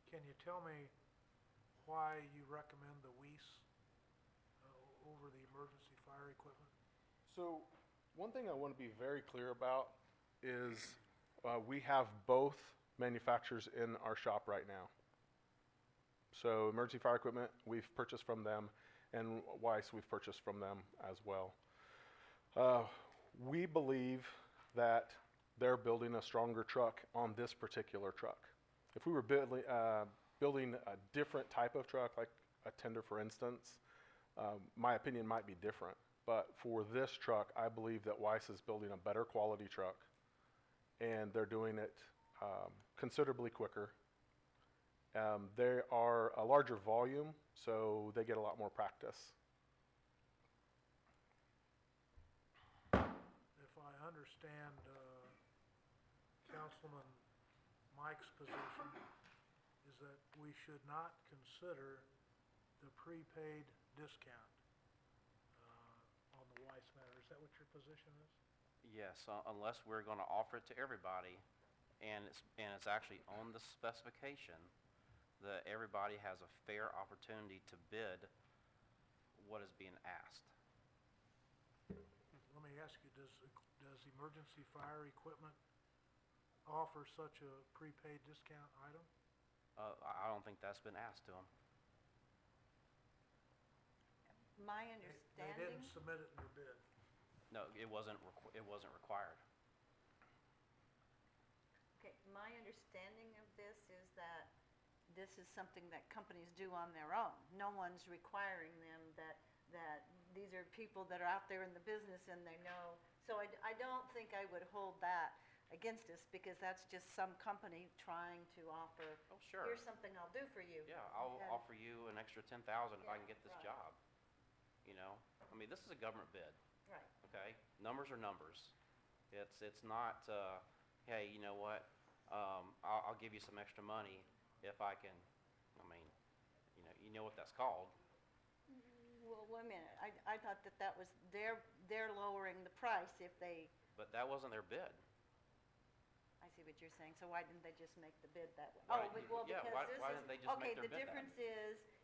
can you tell me why you recommend the Weiss over the emergency fire equipment? So one thing I want to be very clear about is we have both manufacturers in our shop right now. So emergency fire equipment, we've purchased from them, and Weiss, we've purchased from them as well. We believe that they're building a stronger truck on this particular truck. If we were building a different type of truck, like a tender for instance, my opinion might be different. But for this truck, I believe that Weiss is building a better quality truck, and they're doing it considerably quicker. They are a larger volume, so they get a lot more practice. If I understand Councilman Mike's position, is that we should not consider the prepaid discount on the Weiss matter. Is that what your position is? Yes, unless we're going to offer it to everybody, and it's actually on the specification that everybody has a fair opportunity to bid what is being asked. Let me ask you, does emergency fire equipment offer such a prepaid discount item? I don't think that's been asked to them. My They understanding, didn't submit it in their bid. No, it wasn't required. okay, my understanding of this is that this is something that companies do on their own. No one's requiring them that these are people that are out there in the business and they know. So I don't think I would hold that against us, because that's just some company trying to offer, Oh, sure. here's something I'll do for you. Yeah, I'll And- offer you an extra 10,000 if I can get this right. job. You know, I mean, this is a government bid. Right. Okay, numbers are numbers. It's not, hey, you know what, I'll give you some extra money if I can, I mean, you know what that's called. Well, wait a minute, I thought that was, they're lowering the price if they, But that wasn't their bid. I see what you're saying, so why didn't they just make the bid that way? Why Oh, didn't well, you- yeah, because why didn't they just make their bid Okay, the that difference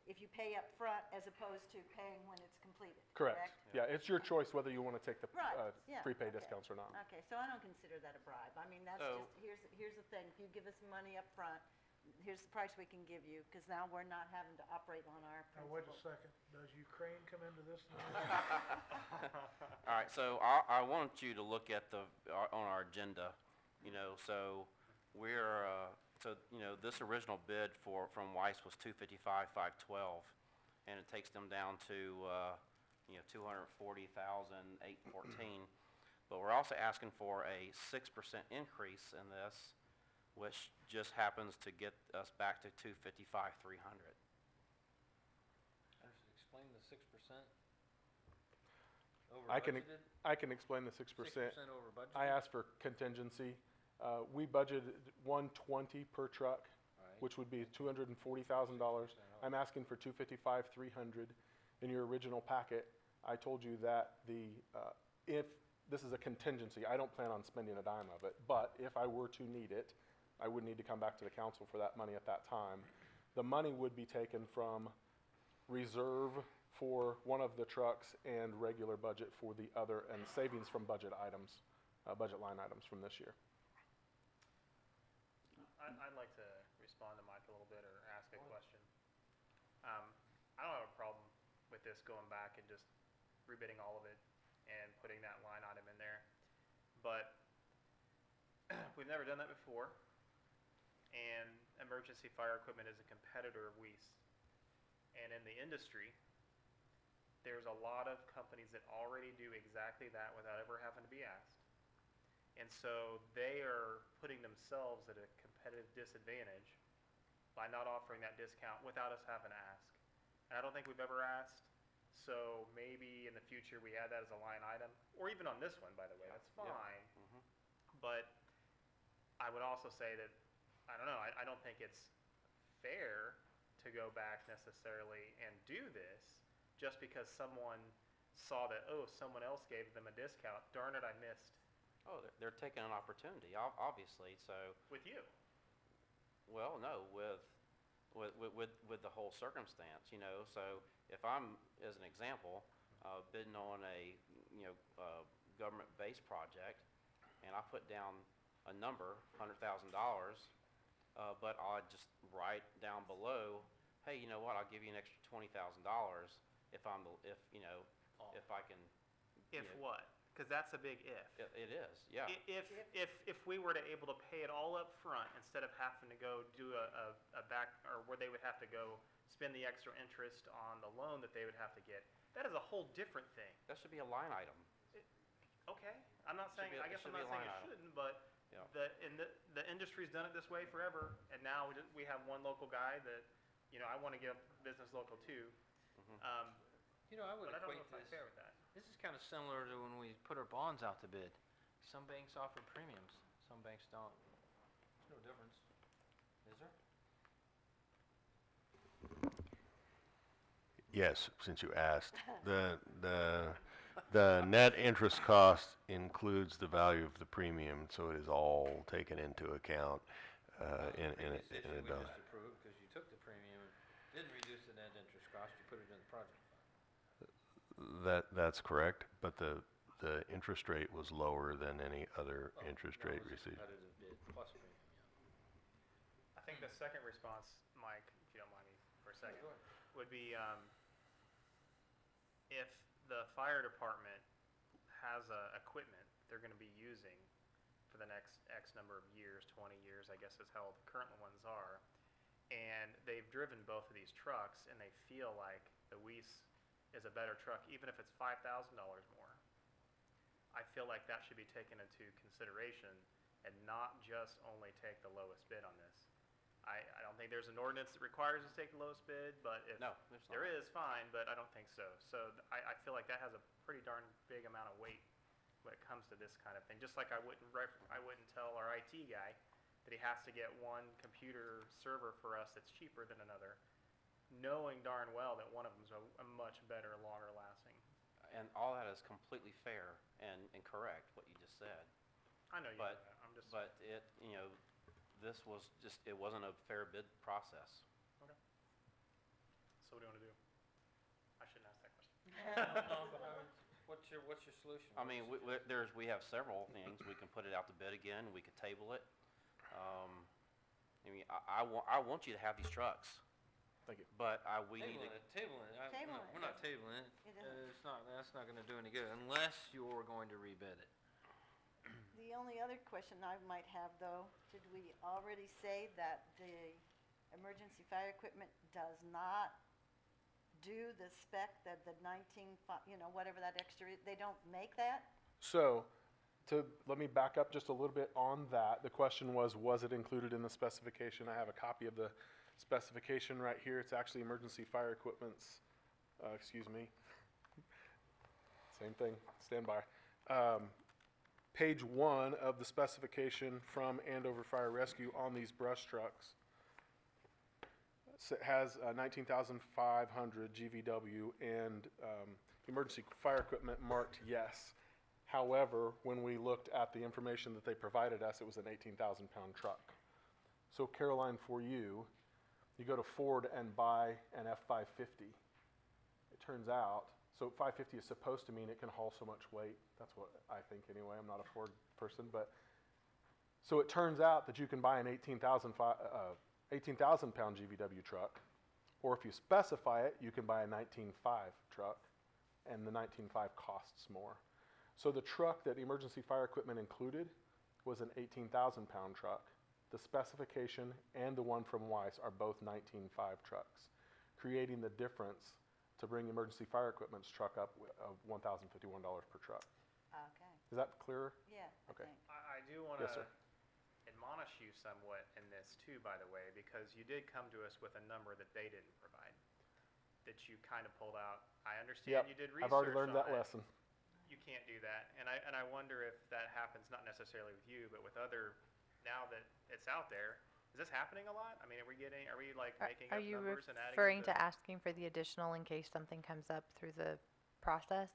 if you pay up front as opposed to paying when it's completed, Correct. Yeah, it's your choice whether you want to take the Right, yeah, prepaid okay. discounts or not. Okay, so I don't consider that a bribe. I mean, that's So- just, here's the thing, if you give us money up front, here's the price we can give you, because now we're not having to operate on our Now, wait a principal. second, does Ukraine come into this? All right, so I want you to look at on our agenda, so we're, this original bid from Weiss was $255,512, and it takes them down to, $240,814. But we're also asking for a 6% increase in this, which just happens to get us back to $255,300. Explain the 6%. I can explain the 6%. 6% over budget? I asked for contingency. We budgeted $120 per truck, Right. which would be $240,000. I'm asking for $255,300. In your original packet, I told you that if this is a contingency, I don't plan on spending a dime of it, but if I were to need it, I would need to come back to the council for that money at that time. The money would be taken from reserve for one of the trucks and regular budget for the other, and savings from budget items, budget line items from this year. I'd like to respond to Mike a little bit or ask a question. I don't have a problem with this going back and just rebidding all of it and putting that line item in there. But we've never done that before. And emergency fire equipment is a competitor of Weiss. And in the industry, there's a lot of companies that already do exactly that without ever having to be asked. And so they are putting themselves at a competitive disadvantage by not offering that discount without us having to ask. And I don't think we've ever asked, so maybe in the future we add that as a line item, or even on this one, by the way, that's fine. But I would also say that, I don't know, I don't think it's fair to go back necessarily and do this just because someone saw that, oh, someone else gave them a discount. Darn it, I missed. Oh, they're taking an opportunity, obviously, so. With you? Well, no, with the whole circumstance, so if I'm, as an example, bidding on a, government-based project, and I put down a number, $100,000, but I'll just write down below, hey, you know what, I'll give you an extra $20,000 if I can. If what? Because that's a big if. It is, yeah. If we were to able to pay it all up front instead of having to go do a back, or where they would have to go spend the extra interest on the loan that they would have to get, that is a whole different thing. That should be a line item. Okay, I'm not saying, I guess I'm should be not a saying line it item. shouldn't, but Yeah. the industry's done it this way forever, and now we have one local guy that, I want to give business local too. I would But I don't know equate if I'm this. fair with that. This is kind of similar to when we put our bonds out to bid. Some banks offer premiums, some banks don't. There's no difference, is there? Yes, since you asked. The net interest cost includes the value of the premium, so it is all taken into account in Previous it. issue we just approved, because you took the premium and didn't reduce the net interest cost, you put it in the project fund. That's correct, but the interest rate was lower than any other interest That rate was a received. competitive bid plus premium, yeah. I think the second response, Mike, if you don't mind me for a second, go ahead. would be if the fire department has equipment they're going to be using for the next X number of years, 20 years, I guess is how the current ones are, and they've driven both of these trucks and they feel like the Weiss is a better truck, even if it's $5,000 more, I feel like that should be taken into consideration and not just only take the lowest bid on this. I don't think there's an ordinance that requires us to take the lowest bid, but if No, there's not. there is, fine, but I don't think so. So I feel like that has a pretty darn big amount of weight when it comes to this kind of thing. Just like I wouldn't tell our IT guy that he has to get one computer server for us that's cheaper than another, knowing darn well that one of them is a much better, longer lasting. And all that is completely fair and correct, what you just said. I know you know But, that. I'm just but it, this was just, it wasn't a fair bid process. okay. So So what do you want to do? I shouldn't ask that question. What's your solution? I mean, we have several things. We can put it out to bid again. We could table it. I mean, I want you to have these trucks. Thank you. But we need to. Tabling it. We're not tabling it. That's not going to do any good unless you're going to rebid it. The only other question I might have, though, did we already say that the emergency fire equipment does not do the spec that the 19, whatever that extra is, they don't make that? So, let me back up just a little bit on that. The question was it included in the specification? I have a copy of the specification right here. It's actually emergency fire equipment's, excuse me. Same thing, stand by. Page 1 of the specification from Andover Fire Rescue on these brush trucks. So it has 19,500 GVW and emergency fire equipment marked yes. However, when we looked at the information that they provided us, it was an 18,000-pound truck. So Caroline, for you go to Ford and buy an F-550. It turns out, so 550 is supposed to mean it can haul so much weight. That's what I think anyway. I'm not a Ford person, but so it turns out that you can buy an 18,000-pound GVW truck, or if you specify it, you can buy a 19.5 truck, and the 19.5 costs more. So the truck that emergency fire equipment included was an 18,000-pound truck. The specification and the one from Weiss are both 19.5 trucks, creating the difference to bring emergency fire equipment's truck up of $1,051 per truck. Okay. Is that clearer? Yeah, Okay. I do want to Yes, sir. admonish you somewhat in this too, by the way, because you did come to us with a number that they didn't provide, that you kind of pulled out. I understand you did research I've already learned on that it. lesson. You can't do that, and I wonder if that happens not necessarily with you, but with other. Now that it's out there, is this happening a lot? I mean, are we like making Are up you numbers and adding referring them to asking for the additional in case something comes up through the process?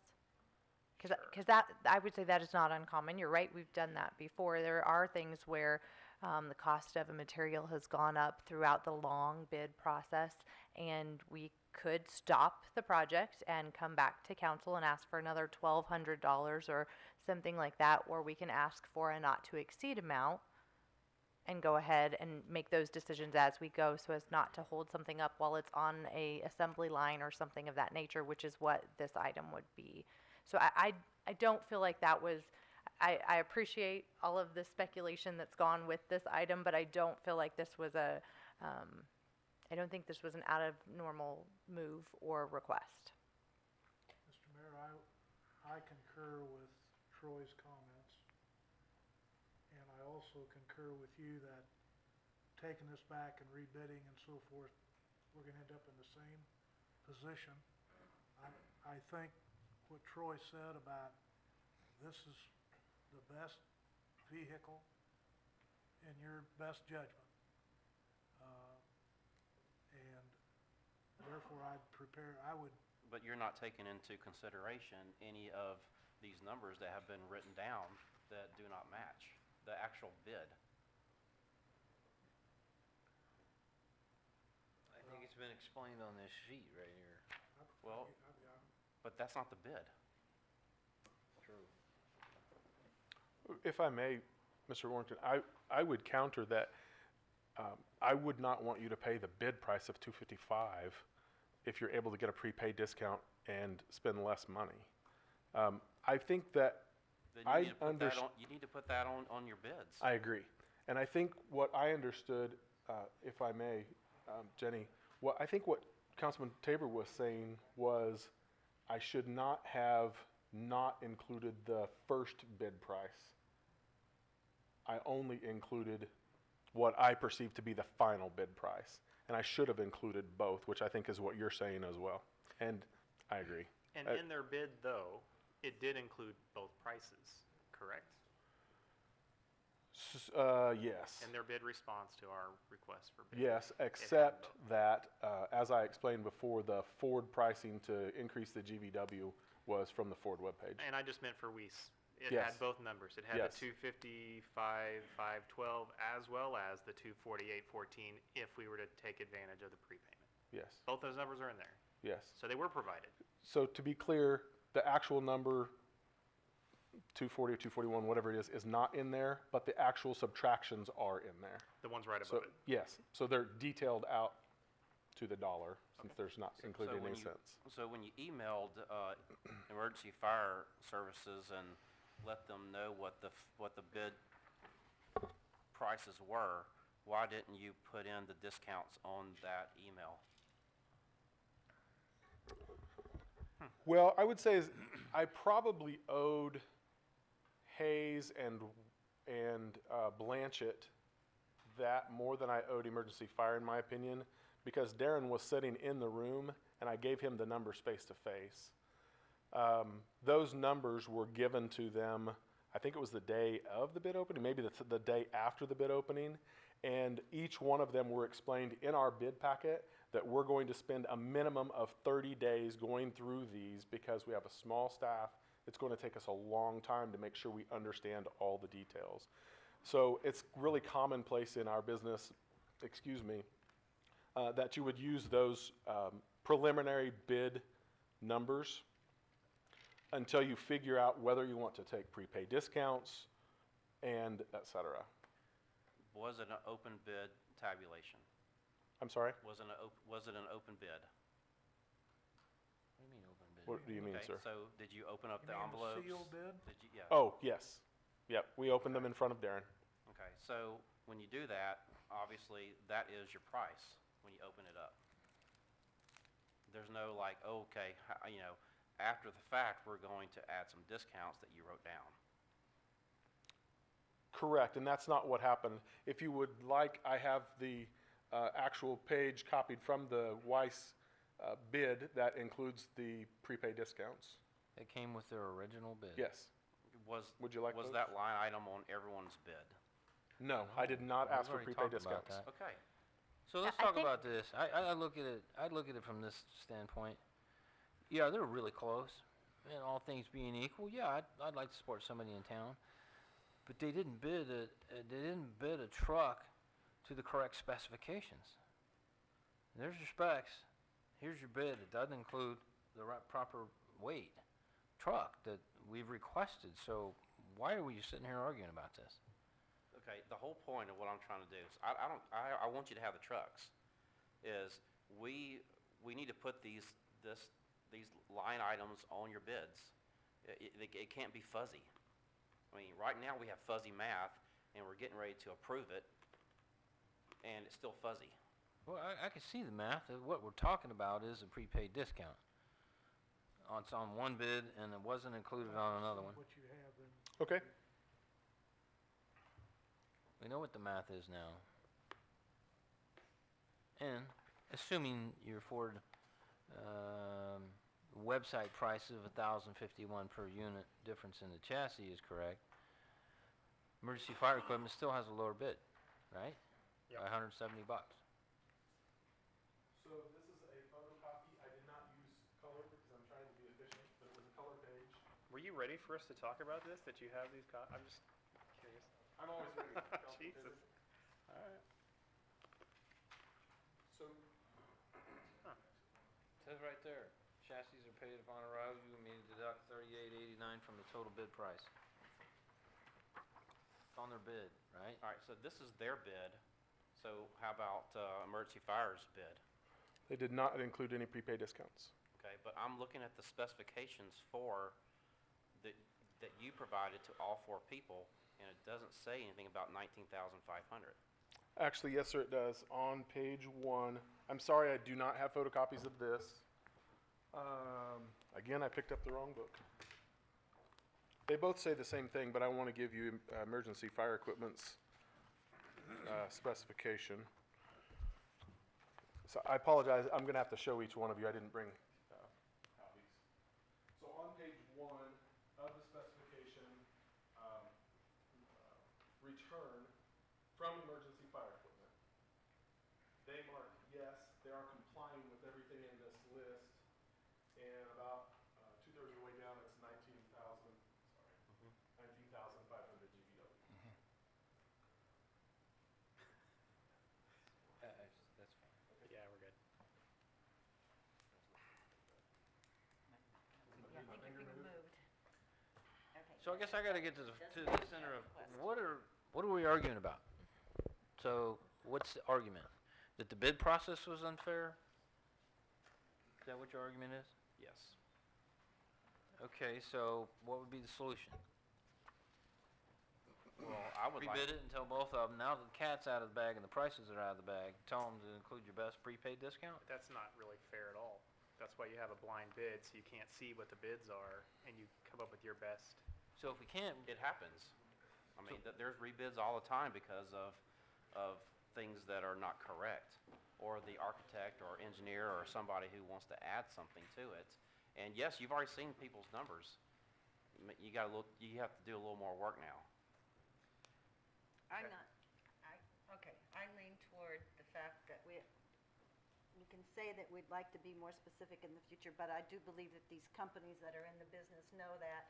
Because that, I would say that is not uncommon. You're right, we've done that before. There are things where the cost of a material has gone up throughout the long bid process, and we could stop the project and come back to council and ask for another $1,200 or something like that, or we can ask for a not to exceed amount and go ahead and make those decisions as we go so as not to hold something up while it's on a assembly line or something of that nature, which is what this item would be. So I don't feel like that was, I appreciate all of the speculation that's gone with this item, but I don't feel like this was I don't think this was an out of normal move or request. Mr. Mayor, I concur with Troy's comments. And I also concur with you that taking this back and rebidding and so forth, we're going to end up in the same position. I think what Troy said about this is the best vehicle in your best judgment. And therefore I would. But you're not taking into consideration any of these numbers that have been written down that do not match the actual bid. I think it's been explained on this sheet right here. Well, but that's not the bid. True. If I may, Mr. Warrington, I would counter that. I would not want you to pay the bid price of $255 if you're able to get a prepaid discount and spend less money. I think that Then you need to put that on your bids. I agree. And I think what I understood, if I may, Jenny, I think what Councilman Tabor was saying was I should not have not included the first bid price. I only included what I perceive to be the final bid price. And I should have included both, which I think is what you're saying as well. And I agree. And in their bid, though, it did include both prices, correct? Yes. In their bid response to our request for bid. Yes, except that, as I explained before, the Ford pricing to increase the GVW was from the Ford webpage. And I just meant for Weiss. It Yes. had both numbers. It had Yes. the 255,512 as well as the 248,14 if we were to take advantage of the prepayment. Yes. Both those numbers are in there. Yes. So they were provided. So to be clear, the actual number 240 or 241, whatever it is not in there, but the actual subtractions are in there. The ones right So, above it. yes, so they're detailed out to the dollar, since there's not included in when any you- cents. So when you emailed emergency fire services and let them know what the bid prices were, why didn't you put in the discounts on that email? Well, I would say is I probably owed Hayes and Blanchett that more than I owed emergency fire, in my opinion, because Darren was sitting in the room and I gave him the numbers face to face. Those numbers were given to them, I think it was the day of the bid opening, maybe the day after the bid opening, and each one of them were explained in our bid packet that we're going to spend a minimum of 30 days going through these because we have a small staff. It's going to take us a long time to make sure we understand all the details. So it's really commonplace in our business, that you would use those preliminary bid numbers until you figure out whether you want to take prepaid discounts and et cetera. Was it an open bid tabulation? I'm sorry? Was it an open bid? What do you mean open bid? What do you mean, Okay, sir? so did you open up You the mean a envelopes? sealed bid? Did you, yeah. Oh, yes. Yep, we opened them in front of Darren. Okay, so when you do that, obviously that is your price when you open it up. There's no like, oh, okay, after the fact, we're going to add some discounts that you wrote down. Correct, and that's not what happened. If you would like, I have the actual page copied from the Weiss bid that includes the prepaid discounts. It came with their original bid. Yes. Would you like Was those? that line item on everyone's bid? No, I did not We've ask for already prepaid talked about discounts. that. Okay. So let's I talk think- about this. I look at it. I look at it from this standpoint. Yeah, they're really close, and all things being equal, yeah, I'd like to support somebody in town, but they didn't bid a truck to the correct specifications. There's your specs. Here's your bid. It doesn't include the proper weight truck that we've requested. So why are we sitting here arguing about this? Okay, the whole point of what I'm trying to do is, I want you to have the trucks, is we need to put these line items on your bids. It can't be fuzzy. I mean, right now we have fuzzy math, and we're getting ready to approve it, and it's still fuzzy. Well, I can see the math. What we're talking about is a prepaid discount. It's on one bid, and it wasn't included on another one. What you have in. Okay. We know what the math is now. And assuming your Ford website price of $1,051 per unit difference in the chassis is correct, emergency fire equipment still has a lower bid, right? Yep. By $170. So this is a photocopy. I did not use color because I'm trying to be efficient, but it was a color page. Were you ready for us to talk about this, that you have these I'm just curious. I'm always ready. Jesus. All right. So It says right there, chassis are paid upon arrival, you may deduct $38.89 from the total bid price. It's on their bid, right? All right, so this is their bid. So how about emergency fire's bid? they did not include any prepaid discounts. Okay, but I'm looking at the specifications for that you provided to all four people, and it doesn't say anything about 19,500. Actually, yes, sir, it does. On page 1, I'm sorry, I do not have photocopies of this. Again, I picked up the wrong book. They both say the same thing, but I want to give you emergency fire equipment's specification. So I apologize, I'm going to have to show each one of you. I didn't bring copies. So on page 1 of the specification, return from emergency fire equipment. They mark yes, they are complying with everything in this list, and about 2/3 of the way down, it's 19,500 GVW. That's fine. Yeah, we're good. So I guess I gotta get to the center of, what are we arguing about? So, what's the argument? That the bid process was unfair? Is that what your argument is? Yes. Okay, so what would be the solution? Well, I would like... Rebid it and tell both of them, now that the cat's out of the bag and the prices are out of the bag, tell them to include your best prepaid discount? That's not really fair at all. That's why you have a blind bid, so you can't see what the bids are, and you come up with your best. So if we can't, It happens. I mean, there's rebids all the time because of things that are not correct, or the architect or engineer or somebody who wants to add something to it. And yes, you've already seen people's numbers. You got to look. You have to do a little more work now. I'm not, okay, I lean toward the fact that we can say that we'd like to be more specific in the future, but I do believe that these companies that are in the business know that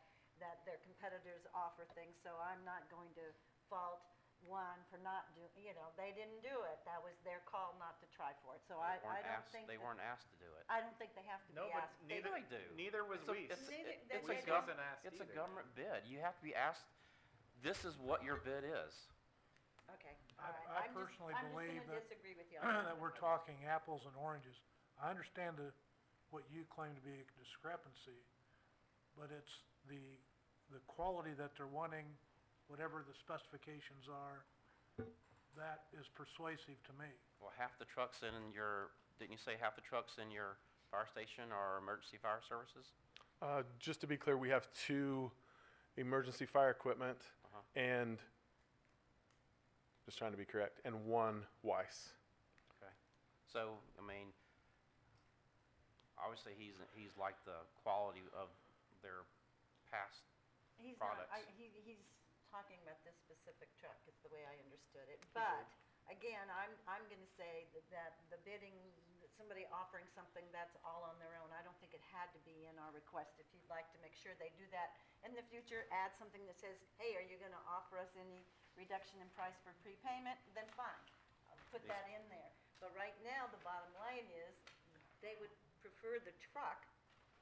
their competitors offer things, so I'm not going to fault one for not doing, they didn't do it. That was their call not to try for it, so I don't think. They weren't asked to do it. I don't think they have to be No, but asked. neither They do. Neither was It's a- Weiss. it's- Neither- it's they a wasn't asked It's a either. government bid. You have to be asked, this is what your bid is. Okay, I- all right. I I'm personally just believe gonna that- disagree with you on that. that we're talking apples and oranges. I understand what you claim to be a discrepancy, but it's the quality that they're wanting, whatever the specifications are, that is persuasive to me. Well, half the trucks in your, didn't you say half the trucks in your fire station are emergency fire services? Just to be clear, we have 2 emergency fire equipment Uh-huh. and, just trying to be correct, and 1 Weiss. Okay. So, I mean, obviously he's like the quality of their past He's not, products. he's talking about this specific truck, is the way I understood it. But, again, I'm gonna say that the bidding, that somebody offering something, that's all on their own. I don't think it had to be in our request. If you'd like to make sure they do that in the future, add something that says, hey, are you gonna offer us any reduction in price for prepayment? Then fine, I'll put that in there. But right now, the bottom line is, they would prefer the truck,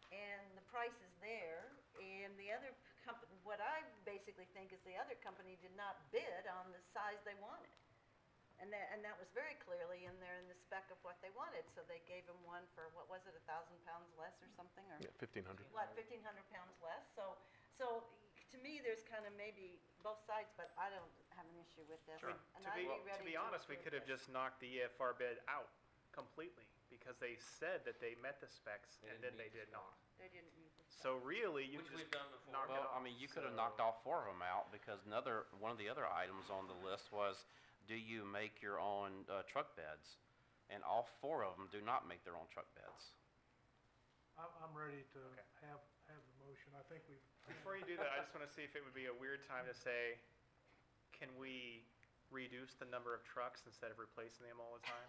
and the price is there, and the other company, what I basically think is the other company did not bid on the size they wanted. And that was very clearly in there in the spec of what they wanted, so they gave them one for, what was it, 1,000 pounds less or something, or? Yeah, 1,500. What, 1,500 pounds less? So to me, there's kind of maybe both sides, but I don't have an issue with this. Sure. And To I'd be, be ready to be honest, we approve could have this. just knocked the EFR bid out completely, because they said that they met the specs, and then they did not. They didn't meet the spec. So really, you Which just we've done before. knock it Well, off. I mean, you could have So- knocked all 4 of them out because one of the other items on the list was, do you make your own truck beds? And all 4 of them do not make their own truck beds. I'm ready to Okay. have the motion. I think we've. Before you do that, I just want to see if it would be a weird time to say, can we reduce the number of trucks instead of replacing them all the time?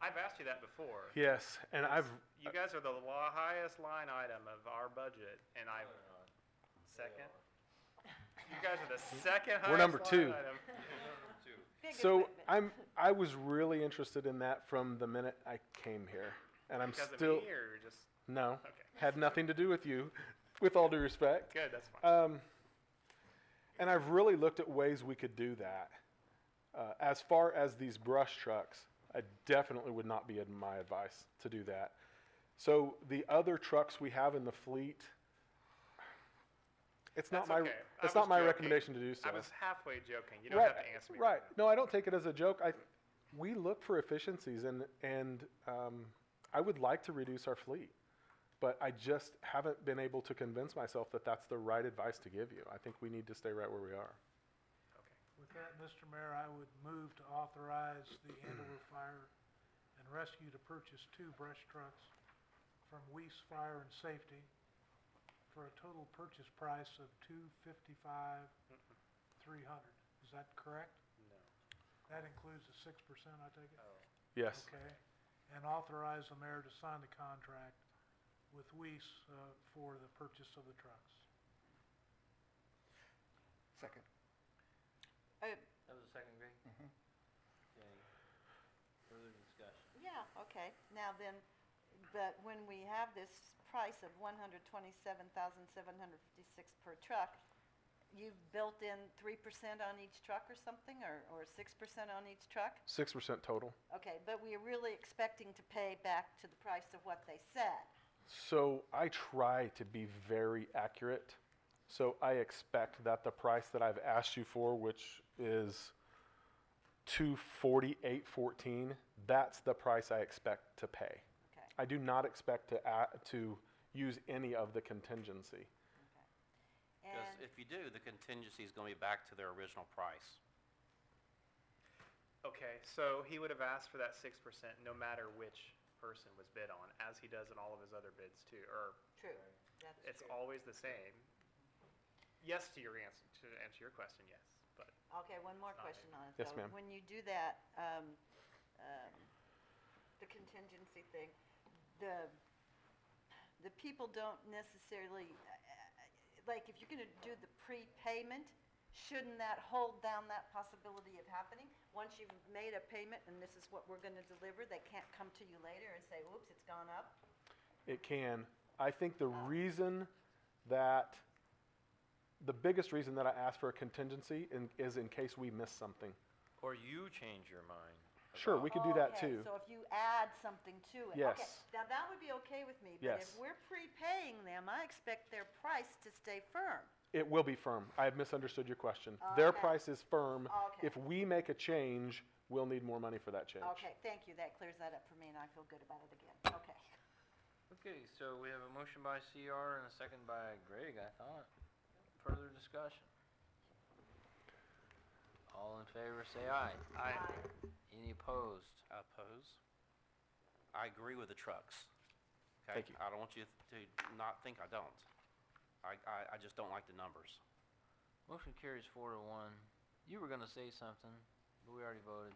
I've asked you that before. Yes, and You guys are the highest line item of our budget, and second? You guys are the second highest We're number line 2. item. Big So equipment. I was really interested in that from the minute I came here, and I'm Because still of me, or just, no, okay, had nothing to do with you, with all due respect. good, that's fine. And I've really looked at ways we could do that. As far as these brush trucks, I definitely would not be in my advice to do that. So the other trucks we have in the fleet, it's not That's my okay. I it's was not my joking. recommendation to do so. I was halfway joking. You don't have to answer me Right. right now. No, I don't take it as a joke. We look for efficiencies, and I would like to reduce our fleet, but I just haven't been able to convince myself that that's the right advice to give you. I think we need to stay right where we are. With that, Mr. Mayor, I would move to authorize the Andover Fire and Rescue to purchase 2 brush trucks from Weiss Fire and Safety for a total purchase price of $255,300. Is that correct? No. That includes the 6%, I take it? Oh. Yes. Okay. And authorize the mayor to sign the contract with Weiss for the purchase of the trucks. Second. That was the second, Greg? Okay. Further discussion? Yeah, okay. Now then, but when we have this price of $127,756 per truck, you've built in 3% on each truck or something, or 6% on each truck? 6% total. Okay, but we're really expecting to pay back to the price of what they said. So I try to be very accurate. So I expect that the price that I've asked you for, which is $248.14, that's the price I expect to pay. Okay. I do not expect to use any of the contingency. Because And if you do, the contingency is going to be back to their original price. Okay, so he would have asked for that 6% no matter which person was bid on, as he does in all of his other bids too, or true, that's it's true. always the same. Yes to your answer, to answer your question, yes, but Okay, one more question on it, Yes, though. ma'am. When you do that, the contingency thing, the people don't necessarily, like, if you're gonna do the prepayment, shouldn't that hold down that possibility of happening? Once you've made a payment and this is what we're gonna deliver, they can't come to you later and say, whoops, it's gone up? It can. I think the biggest reason that I asked for a contingency is in case we miss something. Or you change your mind. Sure, we could do that Okay, too. so if you add something to it. Yes. Okay, now that would be okay with me, but if Yes. we're prepaying them, I expect their price to stay firm. It will be firm. I have misunderstood your question. Their Okay. price is firm. Okay. If we make a change, we'll need more money for that change. Okay, thank you, that clears that up for me, and I feel good about it again. Okay. Okay, so we have a motion by CR and a second by Greg, I thought. Further discussion? All in favor, say aye. I, Any opposed? Oppose? I agree with the trucks. Okay? Thank you. I don't want you to not think I don't. I just don't like the numbers. Motion carries 4-1. You were gonna say something, but we already voted.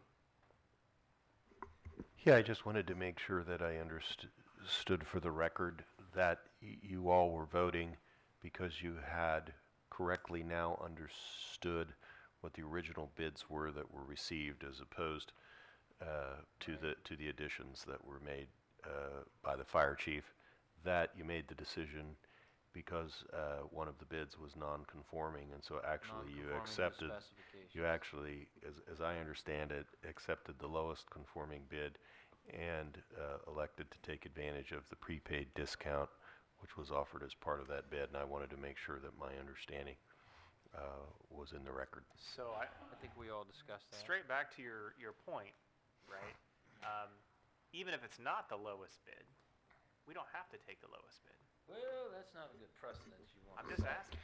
Yeah, I just wanted to make sure that I understood for the record that you all were voting because you had correctly now understood what the original bids were that were received, as opposed to the additions that were made by the fire chief. That you made the decision because one of the bids was non-conforming, and so actually you Non-conforming to accepted. specifications. You actually, as I understand it, accepted the lowest conforming bid and elected to take advantage of the prepaid discount, which was offered as part of that bid, and I wanted to make sure that my understanding was in the record. so I, I think we all discussed that. straight back to your point, right? Even if it's not the lowest bid, we don't have to take the lowest bid. Well, that's not a good precedent you want. I'm just asking.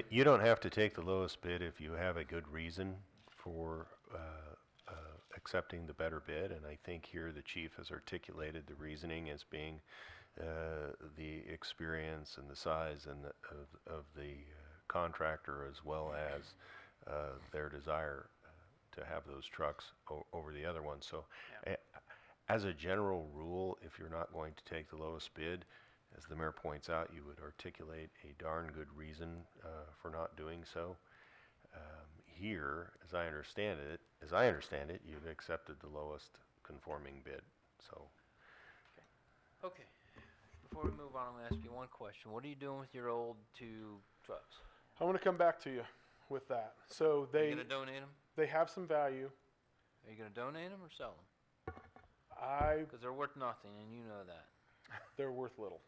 You don't have to take the lowest bid if you have a good reason for accepting the better bid, and I think here the chief has articulated the reasoning as being the experience and the size and of the contractor, as well as their desire to have those trucks over the other ones. So as a general rule, if you're not going to take the lowest bid, as the mayor points out, you would articulate a darn good reason for not doing so. Here, as I understand it, you've accepted the lowest conforming bid. So, Okay. Before we move on, I'm gonna ask you one question. What are you doing with your old 2 trucks? I want to come back to you with that. So Are you gonna donate them? they have some value. Are you gonna donate them or sell them? They're Because they're worth nothing, and you know that. worth little.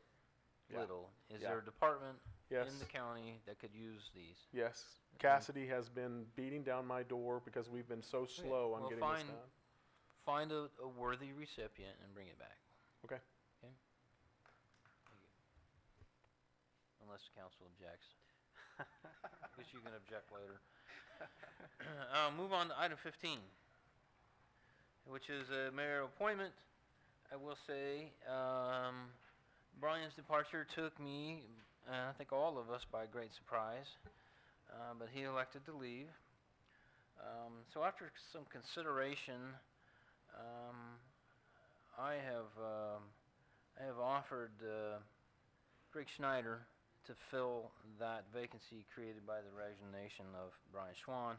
Yeah. Little. Is Yeah. there a department Yes. in the county that could use these? Yes. Cassidy has been beating down my door because we've been so slow on Well, getting this done. Find a worthy recipient and bring it back. Okay. Okay? Thank you. Unless the council objects. I guess you can object later. Move on to item 15, which is a mayor appointment. I will say, Brian's departure took me, and I think all of us, by great surprise, but he elected to leave. So after some consideration, I have offered Greg Schneider to fill that vacancy created by the resignation of Brian Schwan.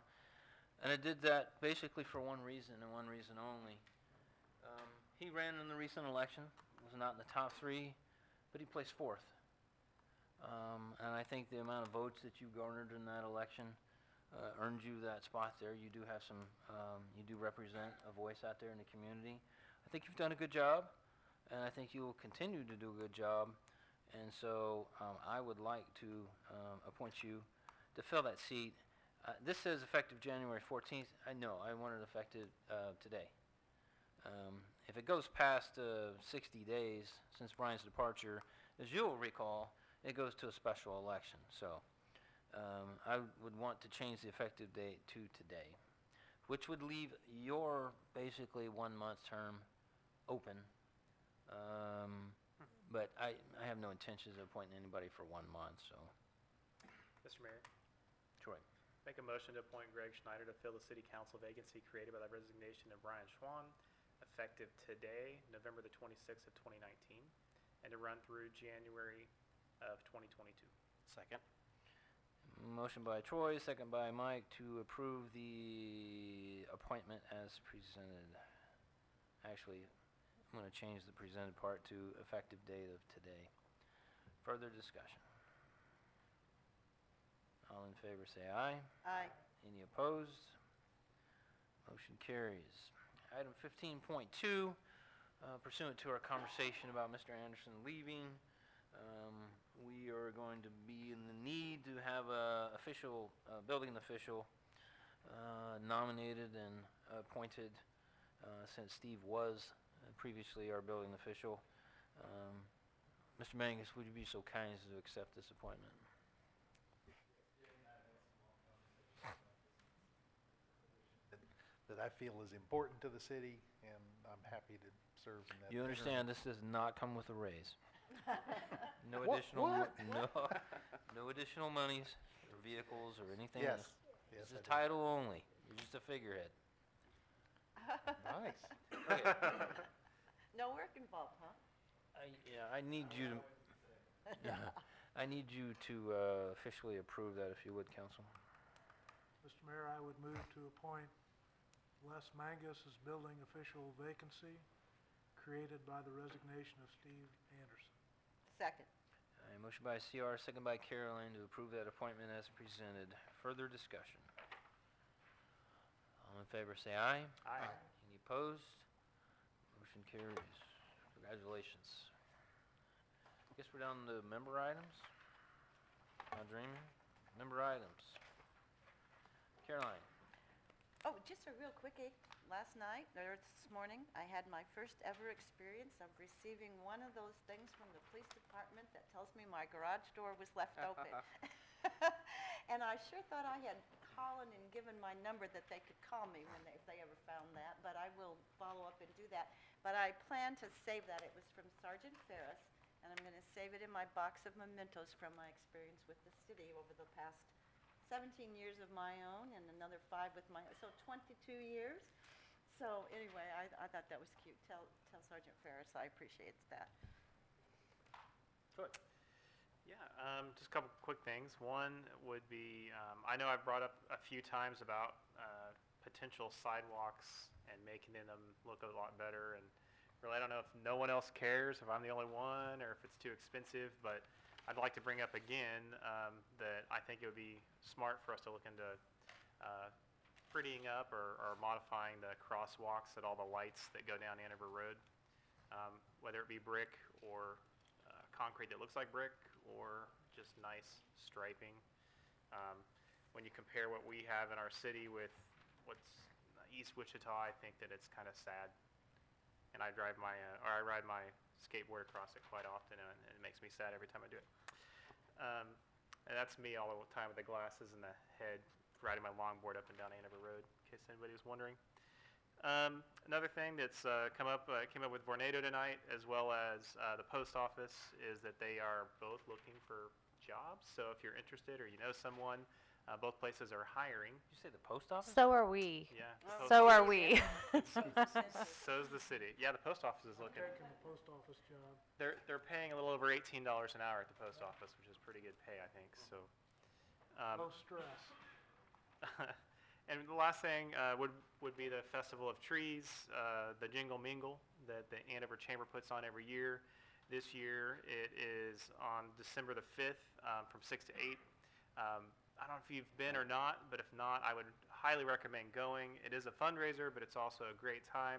And I did that basically for one reason and one reason only. He ran in the recent election, was not in the top 3, but he placed fourth. And I think the amount of votes that you garnered in that election earned you that spot there. You do have some, you do represent a voice out there in the community. I think you've done a good job, and I think you will continue to do a good job. And so I would like to appoint you to fill that seat. This says effective January 14th. I know, I want it effective today. If it goes past 60 days since Brian's departure, as you'll recall, it goes to a special election. So I would want to change the effective date to today, which would leave your basically 1 month term open. But I have no intentions of appointing anybody for 1 month, so. Mr. Mayor, Troy. make a motion to appoint Greg Schneider to fill the city council vacancy created by the resignation of Brian Schwan, effective today, November the 26th of 2019, and to run through January of 2022. Second. Motion by Troy, second by Mike to approve the appointment as presented. Actually, I'm going to change the presented part to effective date of today. Further discussion. All in favor say aye. Aye. Any opposed? Motion carries. Item 15.2, pursuant to our conversation about Mr. Anderson leaving, we are going to be in the need to have a official, building official nominated and appointed since Steve was previously our building official. Mr. Mangus, would you be so kind as to accept this appointment? That I feel is important to the city, and I'm happy to serve in that. You understand this does not come with a raise. No What? additional, What? no additional monies or vehicles or anything Yes, else. yes, This is I do. title only. You're just a figurehead. Nice. Okay. No work involved, huh? I need you to, I need you to officially approve that if you would, council. Mr. Mayor, I would move to appoint Les Mangus as building official vacancy created by the resignation of Steve Anderson. Second. Motion by CR, second by Caroline to approve that appointment as presented. Further discussion. All in favor say aye. Aye. Any opposed? Motion carries. Congratulations. Guess we're down to member items. Not dreaming. Member items. Caroline. Oh, just a real quickie. Last night, or this morning, I had my first ever experience of receiving one of those things from the police department that tells me my garage door was left open. And I sure thought I had called and given my number that they could call me when if they ever found that, but I will follow up and do that. But I plan to save that. It was from Sergeant Ferris, and I'm going to save it in my box of mementos from my experience with the city over the past 17 years of my own and another 5 with my, so 22 years. So anyway, I thought that was cute. Tell Sergeant Ferris I appreciate that. Good. Yeah, just a couple quick things. One would be, I know I've brought up a few times about potential sidewalks and making them look a lot better. And really, I don't know if no one else cares, if I'm the only one, or if it's too expensive. But I'd like to bring up again that I think it would be smart for us to look into prettying up or modifying the crosswalks at all the lights that go down Andover Road, whether it be brick or concrete that looks like brick or just nice striping. When you compare what we have in our city with what's East Wichita, I think that it's kind of sad. And I ride my skateboard across it quite often, and it makes me sad every time I do it. And that's me all the time with the glasses and the head, riding my longboard up and down Andover Road, in case anybody was wondering. Another thing that's came up with Vornado tonight, as well as the post office, is that they are both looking for jobs. So if you're interested or you know someone, both places are hiring. Did you say the post office? So are we. Yeah. Oh, So are we. So's the city. Yeah, the post office is looking. Taking the post office job. They're paying a little over $18 an hour at the post office, which is pretty good pay, I think. So. No stress. And the last thing would be the Festival of Trees, the Jingle Mingle that the Andover Chamber puts on every year. This year, it is on December the 5th from 6 to 8. I don't know if you've been or not, but if not, I would highly recommend going. It is a fundraiser, but it's also a great time.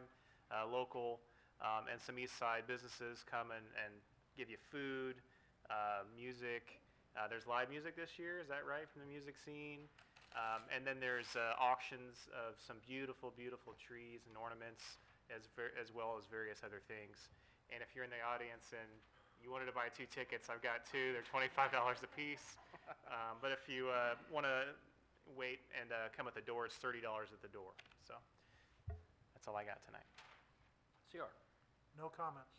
Local and some East Side businesses come and give you food, music. There's live music this year, is that right, from the music scene? And then there's auctions of some beautiful, beautiful trees and ornaments, as well as various other things. And if you're in the audience and you wanted to buy 2 tickets, I've got 2. They're $25 a piece. But if you want to wait and come at the door, it's $30 at the door. So that's all I got tonight. CR. No comments.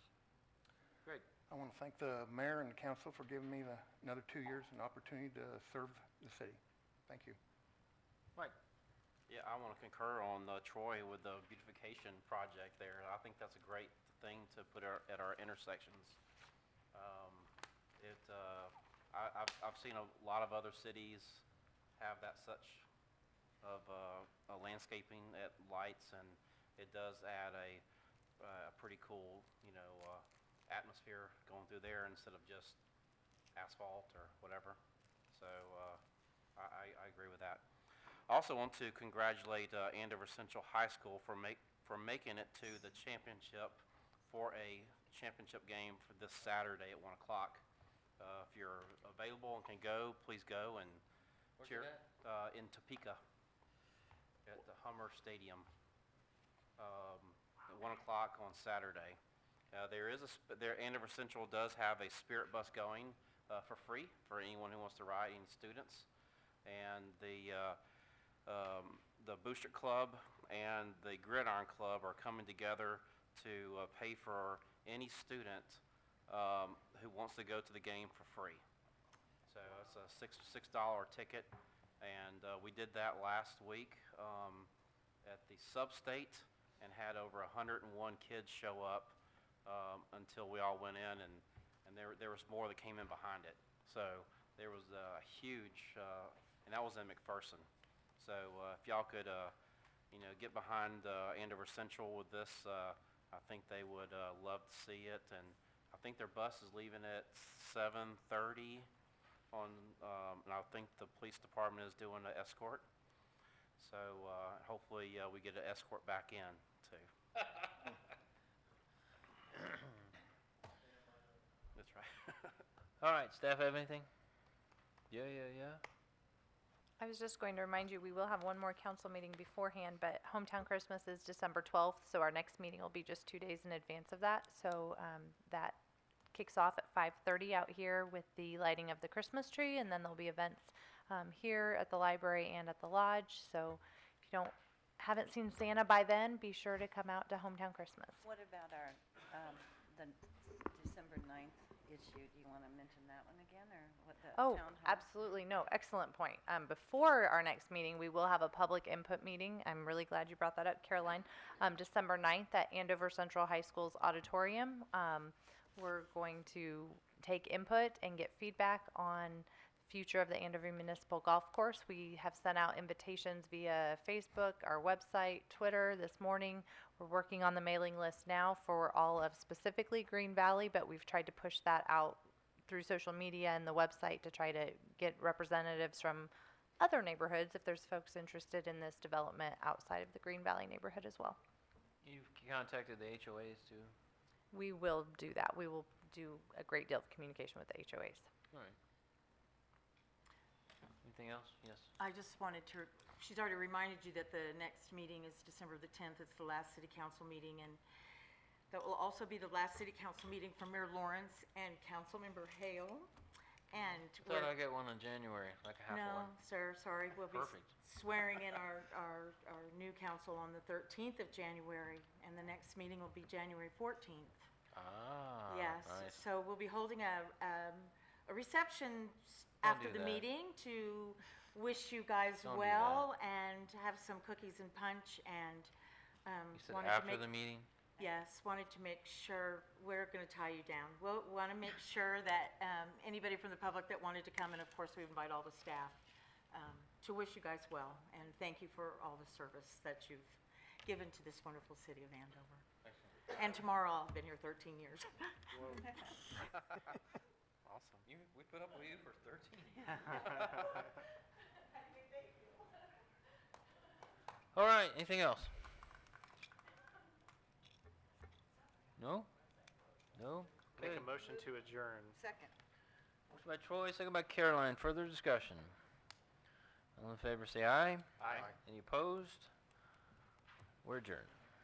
Greg. I want to thank the mayor and the council for giving me another 2 years and opportunity to serve the city. Thank you. Mike. Yeah, I want to concur on Troy with the beautification project there. I think that's a great thing to put at our intersections. I've seen a lot of other cities have that such of a landscaping at lights, and it does add a pretty cool, atmosphere going through there instead of just asphalt or whatever. So I agree with that. I also want to congratulate Andover Central High School for making it to the championship for a championship game for this Saturday at 1 o'clock. If you're available and can go, please go and cheer in Topeka at the Hummer Stadium at 1 o'clock on Saturday. Andover Central does have a spirit bus going for free for anyone who wants to ride, any students, and the Booster Club and the Gridiron Club are coming together to pay for any student who wants to go to the game for free. So it's a $6 ticket, and we did that last week at the Sub-State and had over 101 kids show up until we all went in, and there was more that came in behind it. So there was a huge, and that was in McPherson. So if y'all could, get behind Andover Central with this, I think they would love to see it. And I think their bus is leaving at 7:30 and I think the police department is doing an escort. So hopefully we get an escort back in too. That's right. All right, staff have anything? Yeah. I was just going to remind you, we will have one more council meeting beforehand, but Hometown Christmas is December 12th, so our next meeting will be just 2 days in advance of that. So that kicks off at 5:30 out here with the lighting of the Christmas tree, and then there'll be events here at the library and at the lodge. So if you haven't seen Santa by then, be sure to come out to Hometown Christmas. What about our, the December 9th issue? Do you want to mention that one again, or what the town hall? Absolutely. No, excellent point. Before our next meeting, we will have a public input meeting. I'm really glad you brought that up, Caroline. December 9th at Andover Central High School's auditorium. We're going to take input and get feedback on future of the Andover Municipal Golf Course. We have sent out invitations via Facebook, our website, Twitter this morning. We're working on the mailing list now for all of specifically Green Valley, but we've tried to push that out through social media and the website to try to get representatives from other neighborhoods if there's folks interested in this development outside of the Green Valley neighborhood as well. You've contacted the HOAs too? We will do that. We will do a great deal of communication with the HOAs. All right. Anything else? Yes. I just wanted to, she's already reminded you that the next meeting is December the 10th. It's the last city council meeting, and that will also be the last city council meeting for Mayor Lawrence and Councilmember Hale. And I thought I'd get one in January, like a half no, one. sir, sorry. We'll be Perfect. swearing in our new council on the 13th of January, and the next meeting will be January 14th. Ah, Yes, nice. so we'll be holding a reception after the meeting to wish you guys Don't do well and have some cookies and punch, and You said wanted to after make, the meeting? yes, wanted to make sure, we're going to tie you down. We'll want to make sure that anybody from the public that wanted to come, and of course we invite all the staff, to wish you guys well, and thank you for all the service that you've given to this wonderful city of Andover. Excellent. And tomorrow I'll have been here 13 years. Awesome. We put up with you for 13 years. All right, anything else? No? No? Make Okay. a motion to adjourn. Second. Motion by Troy, second by Caroline. Further discussion? All in favor say aye. Aye. Any opposed? We're adjourned.